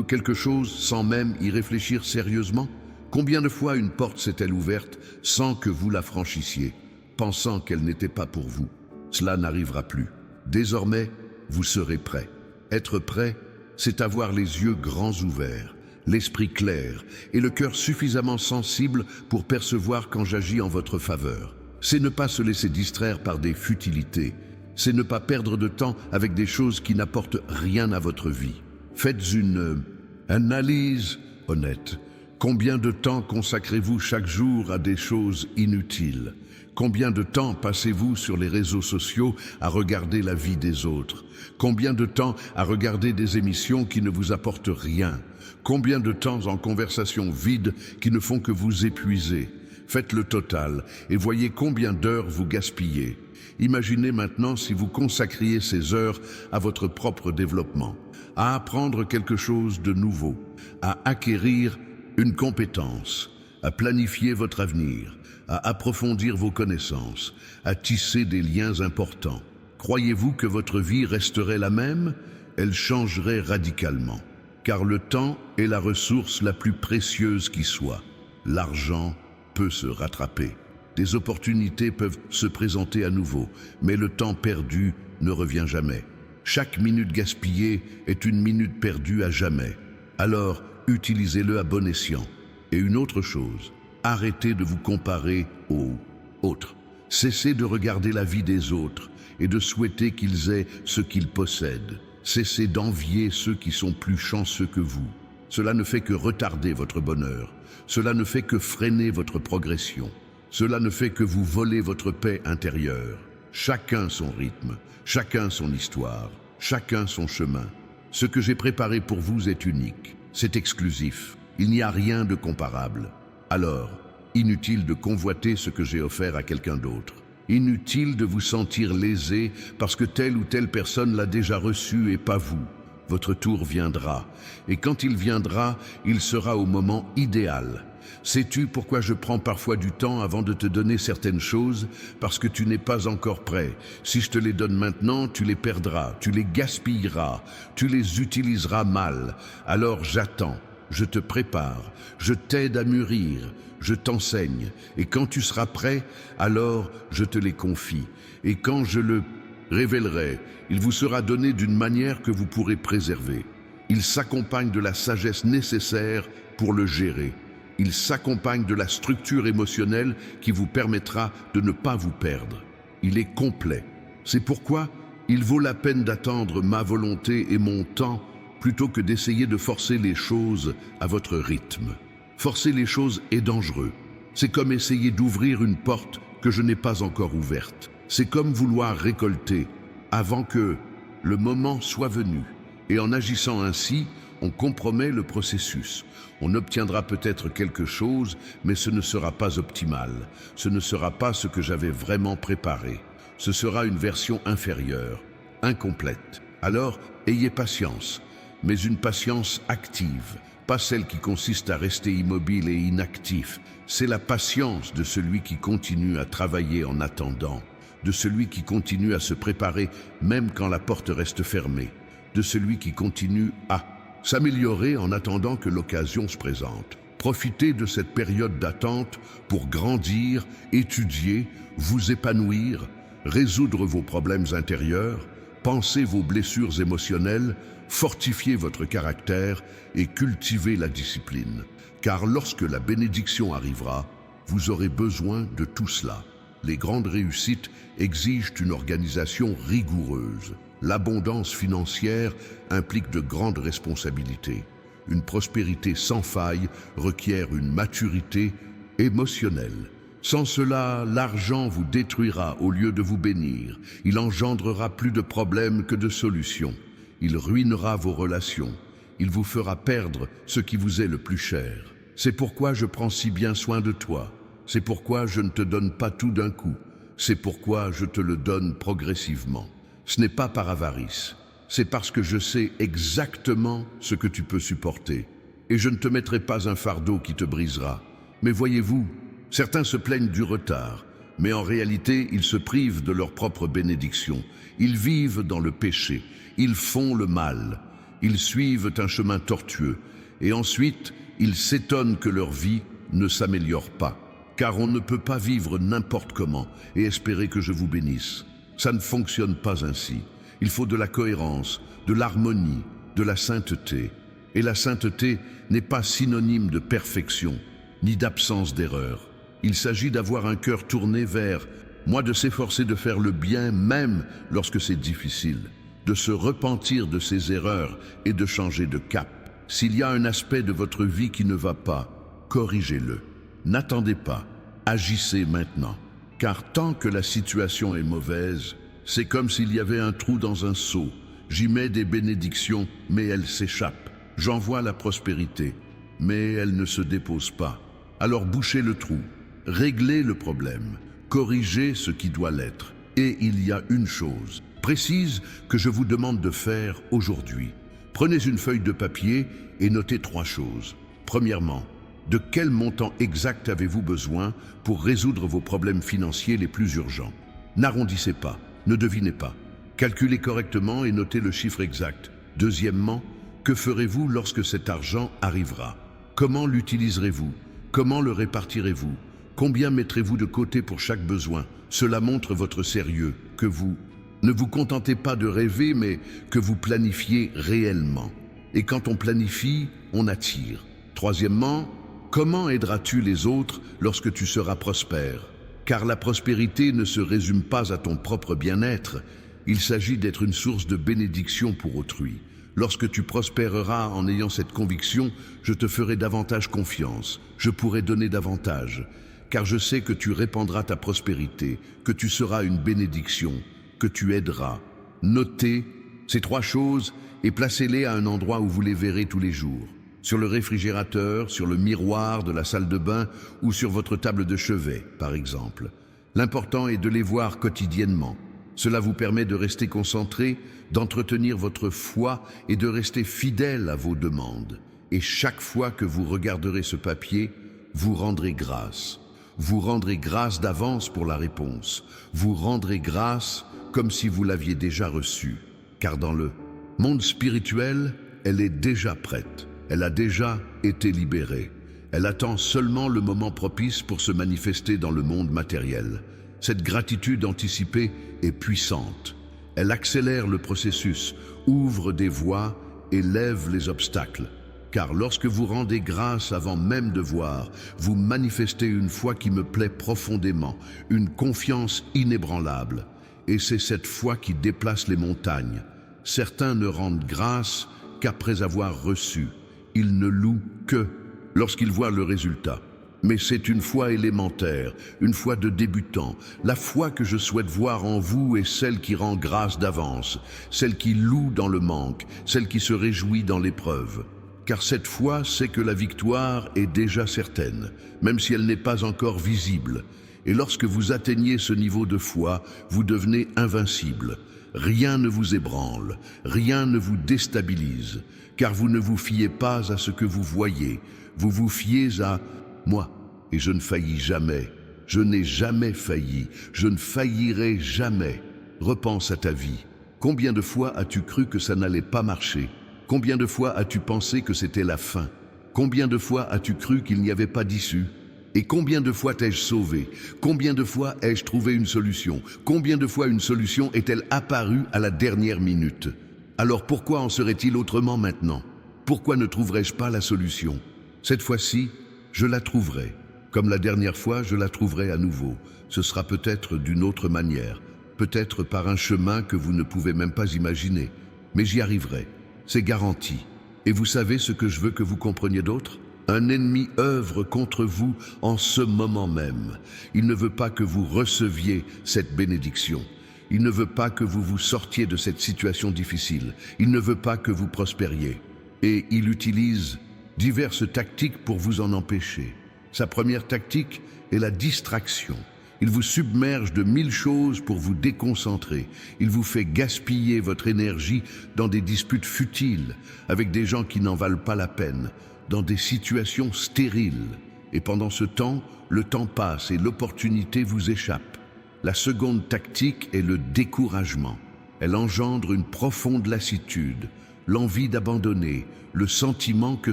quelque chose sans même y réfléchir sérieusement? Combien de fois une porte s'est-elle ouverte sans que vous la franchissiez, pensant qu'elle n'était pas pour vous? Cela n'arrivera plus. Désormais, vous serez prêt. Être prêt, c'est avoir les yeux grands ouverts, l'esprit clair et le cœur suffisamment sensible pour percevoir quand j'agis en votre faveur. C'est ne pas se laisser distraire par des futilités. C'est ne pas perdre de temps avec des choses qui n'apportent rien à votre vie. Faites une analyse honnête. Combien de temps consacrez-vous chaque jour à des choses inutiles? Combien de temps passez-vous sur les réseaux sociaux à regarder la vie des autres? Combien de temps à regarder des émissions qui ne vous apportent rien? Combien de temps en conversations vides qui ne font que vous épuiser? Faites le total et voyez combien d'heures vous gaspillez. Imaginez maintenant si vous consacriez ces heures à votre propre développement, à apprendre quelque chose de nouveau, à acquérir une compétence, à planifier votre avenir, à approfondir vos connaissances, à tisser des liens importants. Croyez-vous que votre vie resterait la même? Elle changerait radicalement. Car le temps est la ressource la plus précieuse qui soit. L'argent peut se rattraper. Des opportunités peuvent se présenter à nouveau, mais le temps perdu ne revient jamais. Chaque minute gaspillée est une minute perdue à jamais. Alors, utilisez-le à bon escient. Et une autre chose, arrêtez de vous comparer aux autres. Cessez de regarder la vie des autres et de souhaiter qu'ils aient ce qu'ils possèdent. Cessez d'envier ceux qui sont plus chanceux que vous. Cela ne fait que retarder votre bonheur. Cela ne fait que freiner votre progression. Cela ne fait que vous voler votre paix intérieure. Chacun son rythme, chacun son histoire, chacun son chemin. Ce que j'ai préparé pour vous est unique, c'est exclusif. Il n'y a rien de comparable. Alors, inutile de convoiter ce que j'ai offert à quelqu'un d'autre. Inutile de vous sentir lésé parce que telle ou telle personne l'a déjà reçu et pas vous. Votre tour viendra, et quand il viendra, il sera au moment idéal. Sais-tu pourquoi je prends parfois du temps avant de te donner certaines choses? Parce que tu n'es pas encore prêt. Si je te les donne maintenant, tu les perdras, tu les gaspilleras, tu les utiliseras mal. Alors j'attends, je te prépare, je t'aide à mûrir, je t'enseigne. Et quand tu seras prêt, alors je te les confie. Et quand je le révélerai, il vous sera donné d'une manière que vous pourrez préserver. Il s'accompagne de la sagesse nécessaire pour le gérer. Il s'accompagne de la structure émotionnelle qui vous permettra de ne pas vous perdre. Il est complet. C'est pourquoi il vaut la peine d'attendre ma volonté et mon temps plutôt que d'essayer de forcer les choses à votre rythme. Forcer les choses est dangereux. C'est comme essayer d'ouvrir une porte que je n'ai pas encore ouverte. C'est comme vouloir récolter avant que le moment soit venu. Et en agissant ainsi, on compromet le processus. On obtiendra peut-être quelque chose, mais ce ne sera pas optimal. Ce ne sera pas ce que j'avais vraiment préparé. Ce sera une version inférieure, incomplète. Alors, ayez patience, mais une patience active, pas celle qui consiste à rester immobile et inactif. C'est la patience de celui qui continue à travailler en attendant, de celui qui continue à se préparer même quand la porte reste fermée, de celui qui continue à s'améliorer en attendant que l'occasion se présente. Profitez de cette période d'attente pour grandir, étudier, vous épanouir, résoudre vos problèmes intérieurs, penser vos blessures émotionnelles, fortifier votre caractère et cultiver la discipline. Car lorsque la bénédiction arrivera, vous aurez besoin de tout cela. Les grandes réussites exigent une organisation rigoureuse. L'abondance financière implique de grandes responsabilités. Une prospérité sans faille requiert une maturité émotionnelle. Sans cela, l'argent vous détruira au lieu de vous bénir. Il engendrera plus de problèmes que de solutions. Il ruinera vos relations. Il vous fera perdre ce qui vous est le plus cher. C'est pourquoi je prends si bien soin de toi. C'est pourquoi je ne te donne pas tout d'un coup. C'est pourquoi je te le donne progressivement. Ce n'est pas par avarice. C'est parce que je sais exactement ce que tu peux supporter. Et je ne te mettrai pas un fardeau qui te brisera. Mais voyez-vous, certains se plaignent du retard, mais en réalité, ils se privent de leur propre bénédiction. Ils vivent dans le péché. Ils font le mal. Ils suivent un chemin tortueux. Et ensuite, ils s'étonnent que leur vie ne s'améliore pas. Car on ne peut pas vivre n'importe comment et espérer que je vous bénisse. Ça ne fonctionne pas ainsi. Il faut de la cohérence, de l'harmonie, de la sainteté. Et la sainteté n'est pas synonyme de perfection, ni d'absence d'erreur. Il s'agit d'avoir un cœur tourné vers moi, de s'efforcer de faire le bien même lorsque c'est difficile, de se repentir de ses erreurs et de changer de cap. S'il y a un aspect de votre vie qui ne va pas, corrigez-le. N'attendez pas, agissez maintenant. Car tant que la situation est mauvaise, c'est comme s'il y avait un trou dans un seau. J'y mets des bénédictions, mais elles s'échappent. J'envoie la prospérité, mais elle ne se dépose pas. Alors bouchez le trou, réglez le problème, corrigez ce qui doit l'être. Et il y a une chose précise que je vous demande de faire aujourd'hui. Prenez une feuille de papier et notez 3 choses. Premièrement, de quel montant exact avez-vous besoin pour résoudre vos problèmes financiers les plus urgents? N'arrondissez pas, ne devinez pas. Calculez correctement et notez le chiffre exact. Deuxièmement, que ferez-vous lorsque cet argent arrivera? Comment l'utiliserez-vous? Comment le répartirez-vous? Combien mettrez-vous de côté pour chaque besoin? Cela montre votre sérieux, que vous ne vous contentez pas de rêver, mais que vous planifiez réellement. Et quand on planifie, on attire. Troisièmement, comment aideras-tu les autres lorsque tu seras prospère? Car la prospérité ne se résume pas à ton propre bien-être. Il s'agit d'être une source de bénédiction pour autrui. Lorsque tu prospéreras en ayant cette conviction, je te ferai davantage confiance, je pourrai donner davantage, car je sais que tu répandras ta prospérité, que tu seras une bénédiction, que tu aideras. Notez ces 3 choses et placez-les à un endroit où vous les verrez tous les jours. Sur le réfrigérateur, sur le miroir de la salle de bain ou sur votre table de chevet, par exemple. L'important est de les voir quotidiennement. Cela vous permet de rester concentré, d'entretenir votre foi et de rester fidèle à vos demandes. Et chaque fois que vous regarderez ce papier, vous rendrez grâce. Vous rendrez grâce d'avance pour la réponse. Vous rendrez grâce comme si vous l'aviez déjà reçue. Car dans le monde spirituel, elle est déjà prête. Elle a déjà été libérée. Elle attend seulement le moment propice pour se manifester dans le monde matériel. Cette gratitude anticipée est puissante. Elle accélère le processus, ouvre des voies et lève les obstacles. Car lorsque vous rendez grâce avant même de voir, vous manifestez une foi qui me plaît profondément, une confiance inébranlable. Et c'est cette foi qui déplace les montagnes. Certains ne rendent grâce qu'après avoir reçu. Ils ne louent que lorsqu'ils voient le résultat. Mais c'est une foi élémentaire, une foi de débutant. La foi que je souhaite voir en vous est celle qui rend grâce d'avance, celle qui loue dans le manque, celle qui se réjouit dans l'épreuve. Car cette foi sait que la victoire est déjà certaine, même si elle n'est pas encore visible. Et lorsque vous atteignez ce niveau de foi, vous devenez invincible. Rien ne vous ébranle, rien ne vous déstabilise, car vous ne vous fiez pas à ce que vous voyez, vous vous fiez à moi, et je ne faillis jamais. Je n'ai jamais failli, je ne faillirai jamais. Repense à ta vie. Combien de fois as-tu cru que ça n'allait pas marcher? Combien de fois as-tu pensé que c'était la fin? Combien de fois as-tu cru qu'il n'y avait pas d'issue? Et combien de fois t'ai-je sauvé? Combien de fois ai-je trouvé une solution? Combien de fois une solution est-elle apparue à la dernière minute? Alors pourquoi en serait-il autrement maintenant? Pourquoi ne trouverais-je pas la solution? Cette fois-ci, je la trouverai. Comme la dernière fois, je la trouverai à nouveau. Ce sera peut-être d'une autre manière, peut-être par un chemin que vous ne pouvez même pas imaginer. Mais j'y arriverai, c'est garanti. Et vous savez ce que je veux que vous compreniez d'autre? Un ennemi œuvre contre vous en ce moment même. Il ne veut pas que vous receviez cette bénédiction. Il ne veut pas que vous vous sortiez de cette situation difficile. Il ne veut pas que vous prospériez. Et il utilise diverses tactiques pour vous en empêcher. Sa première tactique est la distraction. Il vous submerge de 1000 choses pour vous déconcentrer. Il vous fait gaspiller votre énergie dans des disputes futiles, avec des gens qui n'en valent pas la peine, dans des situations stériles. Et pendant ce temps, le temps passe et l'opportunité vous échappe. La seconde tactique est le découragement. Elle engendre une profonde lassitude, l'envie d'abandonner, le sentiment que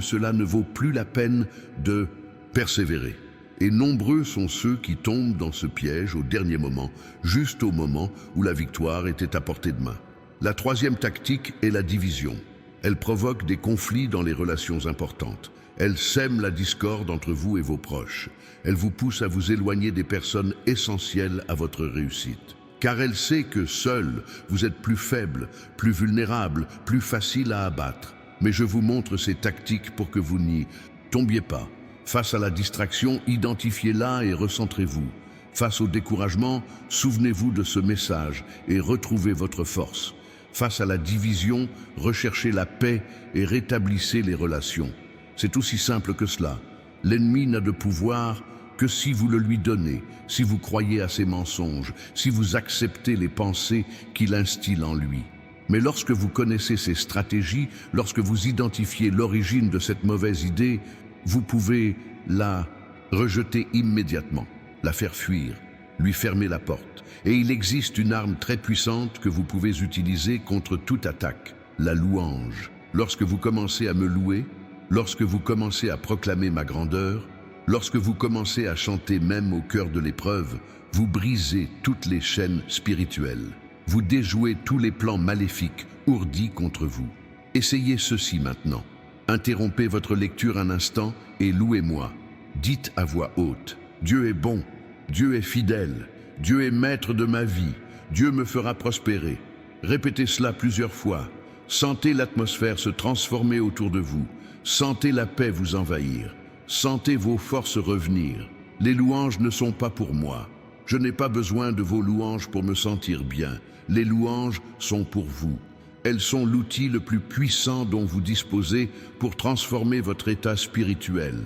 cela ne vaut plus la peine de persévérer. Et nombreux sont ceux qui tombent dans ce piège au dernier moment, juste au moment où la victoire était à portée de main. La troisième tactique est la division. Elle provoque des conflits dans les relations importantes. Elle sème la discorde entre vous et vos proches. Elle vous pousse à vous éloigner des personnes essentielles à votre réussite. Car elle sait que seul, vous êtes plus faible, plus vulnérable, plus facile à abattre. Mais je vous montre ces tactiques pour que vous n'y tombiez pas. Face à la distraction, identifiez-la et recentrez-vous. Face au découragement, souvenez-vous de ce message et retrouvez votre force. Face à la division, recherchez la paix et rétablissez les relations. C'est aussi simple que cela. L'ennemi n'a de pouvoir que si vous le lui donnez, si vous croyez à ses mensonges, si vous acceptez les pensées qu'il instille en lui. Mais lorsque vous connaissez ses stratégies, lorsque vous identifiez l'origine de cette mauvaise idée, vous pouvez la rejeter immédiatement, la faire fuir, lui fermer la porte. Et il existe une arme très puissante que vous pouvez utiliser contre toute attaque, la louange. Lorsque vous commencez à me louer, lorsque vous commencez à proclamer ma grandeur, lorsque vous commencez à chanter même au cœur de l'épreuve, vous brisez toutes les chaînes spirituelles. Vous déjouez tous les plans maléfiques ourdis contre vous. Essayez ceci maintenant. Interrompez votre lecture un instant et louez-moi. Dites à voix haute, Dieu est bon, Dieu est fidèle, Dieu est maître de ma vie, Dieu me fera prospérer. Répétez cela plusieurs fois. Sentez l'atmosphère se transformer autour de vous. Sentez la paix vous envahir. Sentez vos forces revenir. Les louanges ne sont pas pour moi. Je n'ai pas besoin de vos louanges pour me sentir bien. Les louanges sont pour vous. Elles sont l'outil le plus puissant dont vous disposez pour transformer votre état spirituel,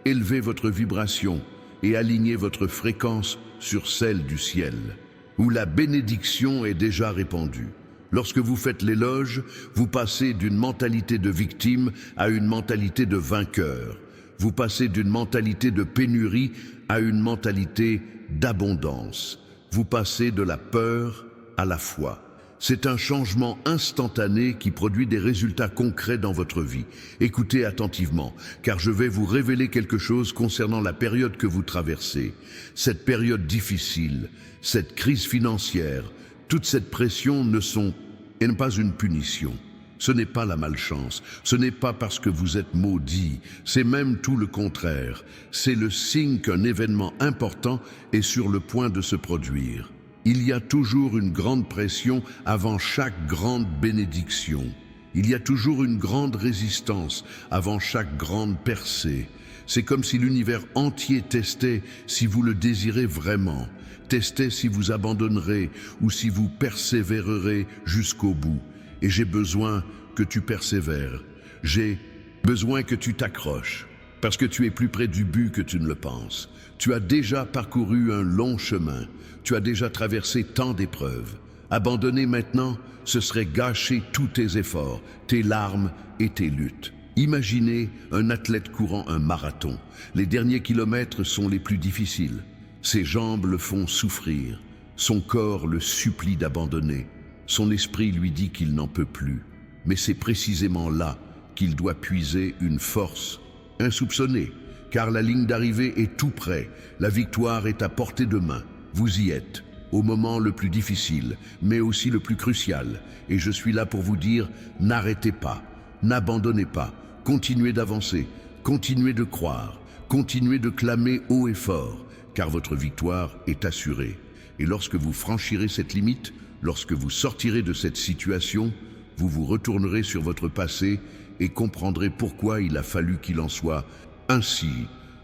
élever votre vibration et aligner votre fréquence sur celle du ciel, où la bénédiction est déjà répandue. Lorsque vous faites l'éloge, vous passez d'une mentalité de victime à une mentalité de vainqueur. Vous passez d'une mentalité de pénurie à une mentalité d'abondance. Vous passez de la peur à la foi. C'est un changement instantané qui produit des résultats concrets dans votre vie. Écoutez attentivement, car je vais vous révéler quelque chose concernant la période que vous traversez. Cette période difficile, cette crise financière, toute cette pression ne sont pas une punition. Ce n'est pas la malchance, ce n'est pas parce que vous êtes maudit, c'est même tout le contraire. C'est le signe qu'un événement important est sur le point de se produire. Il y a toujours une grande pression avant chaque grande bénédiction. Il y a toujours une grande résistance avant chaque grande percée. C'est comme si l'univers entier testait si vous le désirez vraiment, testait si vous abandonnerez ou si vous persévérerez jusqu'au bout. Et j'ai besoin que tu persévères. J'ai besoin que tu t'accroches, parce que tu es plus près du but que tu ne le penses. Tu as déjà parcouru un long chemin. Tu as déjà traversé tant d'épreuves. Abandonner maintenant, ce serait gâcher tous tes efforts, tes larmes et tes luttes. Imaginez un athlète courant un marathon. Les derniers kilomètres sont les plus difficiles. Ses jambes le font souffrir. Son corps le supplie d'abandonner. Son esprit lui dit qu'il n'en peut plus. Mais c'est précisément là qu'il doit puiser une force insoupçonnée, car la ligne d'arrivée est tout près. La victoire est à portée de main. Vous y êtes, au moment le plus difficile, mais aussi le plus crucial. Et je suis là pour vous dire, n'arrêtez pas, n'abandonnez pas, continuez d'avancer, continuez de croire, continuez de clamer haut et fort, car votre victoire est assurée. Et lorsque vous franchirez cette limite, lorsque vous sortirez de cette situation, vous vous retournerez sur votre passé et comprendrez pourquoi il a fallu qu'il en soit ainsi.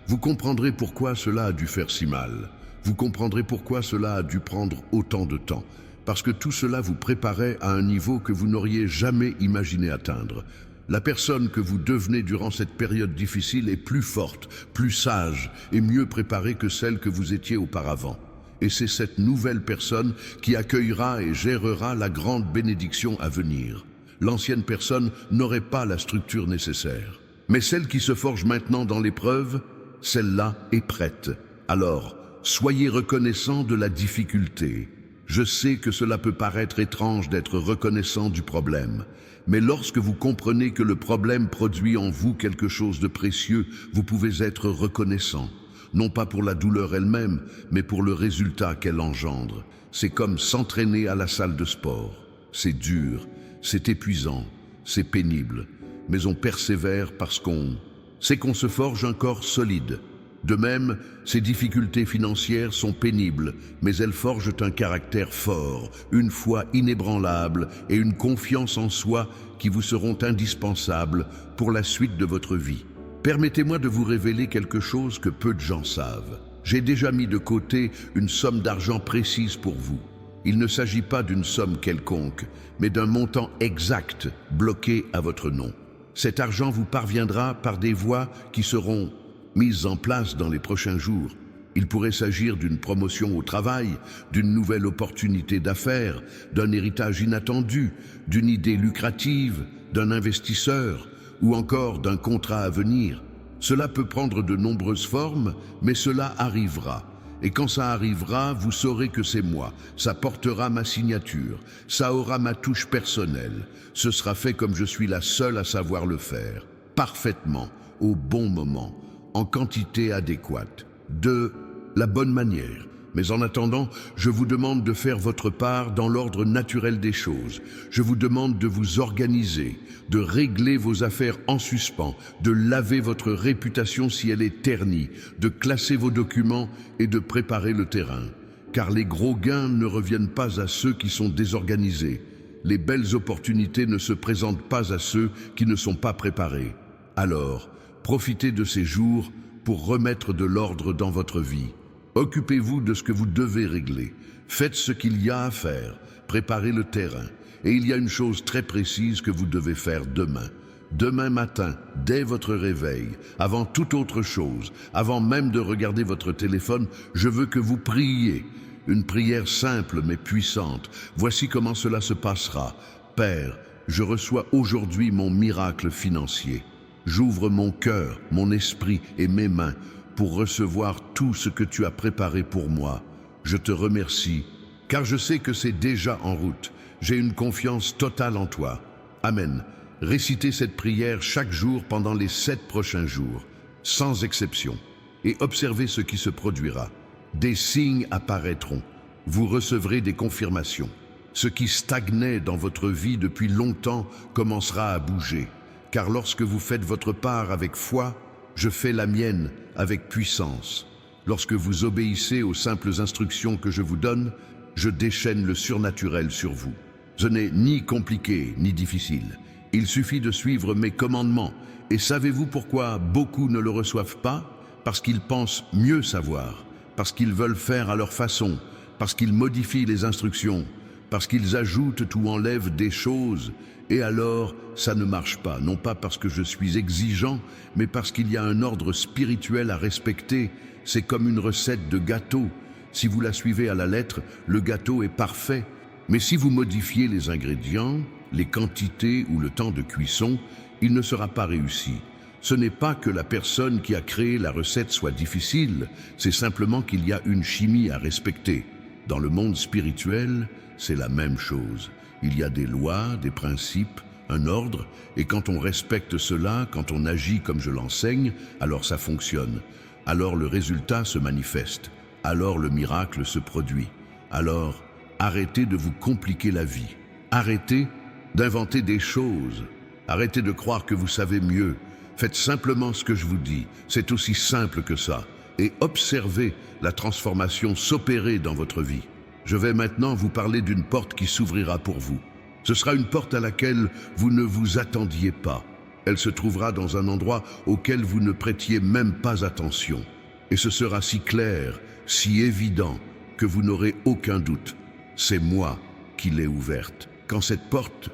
Vous comprendrez pourquoi cela a dû faire si mal. Vous comprendrez pourquoi cela a dû prendre autant de temps. Parce que tout cela vous préparait à un niveau que vous n'auriez jamais imaginé atteindre. La personne que vous devenez durant cette période difficile est plus forte, plus sage et mieux préparée que celle que vous étiez auparavant. Et c'est cette nouvelle personne qui accueillera et gérera la grande bénédiction à venir. L'ancienne personne n'aurait pas la structure nécessaire. Mais celle qui se forge maintenant dans l'épreuve, celle-là est prête. Alors, soyez reconnaissant de la difficulté. Je sais que cela peut paraître étrange d'être reconnaissant du problème, mais lorsque vous comprenez que le problème produit en vous quelque chose de précieux, vous pouvez être reconnaissant. Non pas pour la douleur elle-même, mais pour le résultat qu'elle engendre. C'est comme s'entraîner à la salle de sport. C'est dur, c'est épuisant, c'est pénible, mais on persévère parce qu'on sait qu'on se forge un corps solide. De même, ces difficultés financières sont pénibles, mais elles forgent un caractère fort, une foi inébranlable et une confiance en soi qui vous seront indispensables pour la suite de votre vie. Permettez-moi de vous révéler quelque chose que peu de gens savent. J'ai déjà mis de côté une somme d'argent précise pour vous. Il ne s'agit pas d'une somme quelconque, mais d'un montant exact bloqué à votre nom. Cet argent vous parviendra par des voies qui seront mises en place dans les prochains jours. Il pourrait s'agir d'une promotion au travail, d'une nouvelle opportunité d'affaires, d'un héritage inattendu, d'une idée lucrative, d'un investisseur ou encore d'un contrat à venir. Cela peut prendre de nombreuses formes, mais cela arrivera. Et quand ça arrivera, vous saurez que c'est moi. Ça portera ma signature, ça aura ma touche personnelle. Ce sera fait comme je suis la seule à savoir le faire, parfaitement, au bon moment, en quantité adéquate, de la bonne manière. Mais en attendant, je vous demande de faire votre part dans l'ordre naturel des choses. Je vous demande de vous organiser, de régler vos affaires en suspens, de laver votre réputation si elle est ternie, de classer vos documents et de préparer le terrain. Car les gros gains ne reviennent pas à ceux qui sont désorganisés. Les belles opportunités ne se présentent pas à ceux qui ne sont pas préparés. Alors, profitez de ces jours pour remettre de l'ordre dans votre vie. Occupez-vous de ce que vous devez régler. Faites ce qu'il y a à faire. Préparez le terrain. Et il y a une chose très précise que vous devez faire demain. Demain matin, dès votre réveil, avant toute autre chose, avant même de regarder votre téléphone, je veux que vous priez. Une prière simple mais puissante. Voici comment cela se passera. Père, je reçois aujourd'hui mon miracle financier. J'ouvre mon cœur, mon esprit et mes mains pour recevoir tout ce que tu as préparé pour moi. Je te remercie, car je sais que c'est déjà en route. J'ai une confiance totale en toi. Amen. Récitez cette prière chaque jour pendant les 7 prochains jours, sans exception, et observez ce qui se produira. Des signes apparaîtront. Vous recevrez des confirmations. Ce qui stagnait dans votre vie depuis longtemps commencera à bouger. Car lorsque vous faites votre part avec foi, je fais la mienne avec puissance. Lorsque vous obéissez aux simples instructions que je vous donne, je déchaîne le surnaturel sur vous. Ce n'est ni compliqué ni difficile. Il suffit de suivre mes commandements. Et savez-vous pourquoi beaucoup ne le reçoivent pas? Parce qu'ils pensent mieux savoir, parce qu'ils veulent faire à leur façon, parce qu'ils modifient les instructions, parce qu'ils ajoutent ou enlèvent des choses. Et alors, ça ne marche pas, non pas parce que je suis exigeant, mais parce qu'il y a un ordre spirituel à respecter. C'est comme une recette de gâteau. Si vous la suivez à la lettre, le gâteau est parfait. Mais si vous modifiez les ingrédients, les quantités ou le temps de cuisson, il ne sera pas réussi. Ce n'est pas que la personne qui a créé la recette soit difficile, c'est simplement qu'il y a une chimie à respecter. Dans le monde spirituel, c'est la même chose. Il y a des lois, des principes, un ordre, et quand on respecte cela, quand on agit comme je l'enseigne, alors ça fonctionne. Alors le résultat se manifeste. Alors le miracle se produit. Alors, arrêtez de vous compliquer la vie. Arrêtez d'inventer des choses. Arrêtez de croire que vous savez mieux. Faites simplement ce que je vous dis. C'est aussi simple que ça. Et observez la transformation s'opérer dans votre vie. Je vais maintenant vous parler d'une porte qui s'ouvrira pour vous. Ce sera une porte à laquelle vous ne vous attendiez pas. Elle se trouvera dans un endroit auquel vous ne prêtiez même pas attention. Et ce sera si clair, si évident, que vous n'aurez aucun doute. C'est moi qui l'ai ouverte. Quand cette porte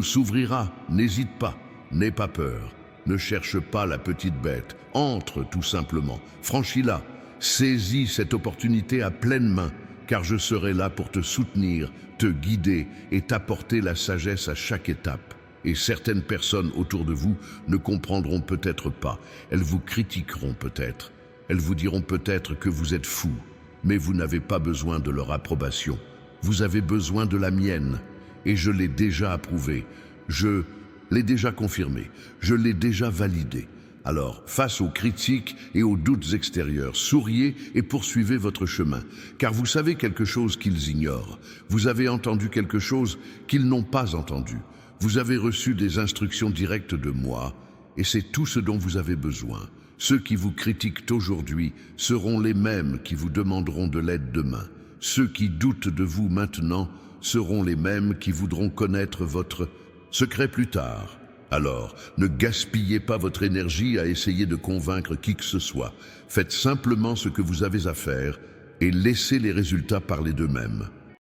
s'ouvrira, n'hésite pas, n'aie pas peur. Ne cherche pas la petite bête. Entre tout simplement, franchis-la. Saisis cette opportunité à pleine main, car je serai là pour te soutenir, te guider et t'apporter la sagesse à chaque étape. Et certaines personnes autour de vous ne comprendront peut-être pas. Elles vous critiqueront peut-être. Elles vous diront peut-être que vous êtes fou. Mais vous n'avez pas besoin de leur approbation. Vous avez besoin de la mienne. Et je l'ai déjà approuvé. Je l'ai déjà confirmé. Je l'ai déjà validé. Alors, face aux critiques et aux doutes extérieurs, souriez et poursuivez votre chemin, car vous savez quelque chose qu'ils ignorent. Vous avez entendu quelque chose qu'ils n'ont pas entendu. Vous avez reçu des instructions directes de moi, et c'est tout ce dont vous avez besoin. Ceux qui vous critiquent aujourd'hui seront les mêmes qui vous demanderont de l'aide demain. Ceux qui doutent de vous maintenant seront les mêmes qui voudront connaître votre secret plus tard. Alors, ne gaspillez pas votre énergie à essayer de convaincre qui que ce soit. Faites simplement ce que vous avez à faire et laissez les résultats parler d'eux-mêmes.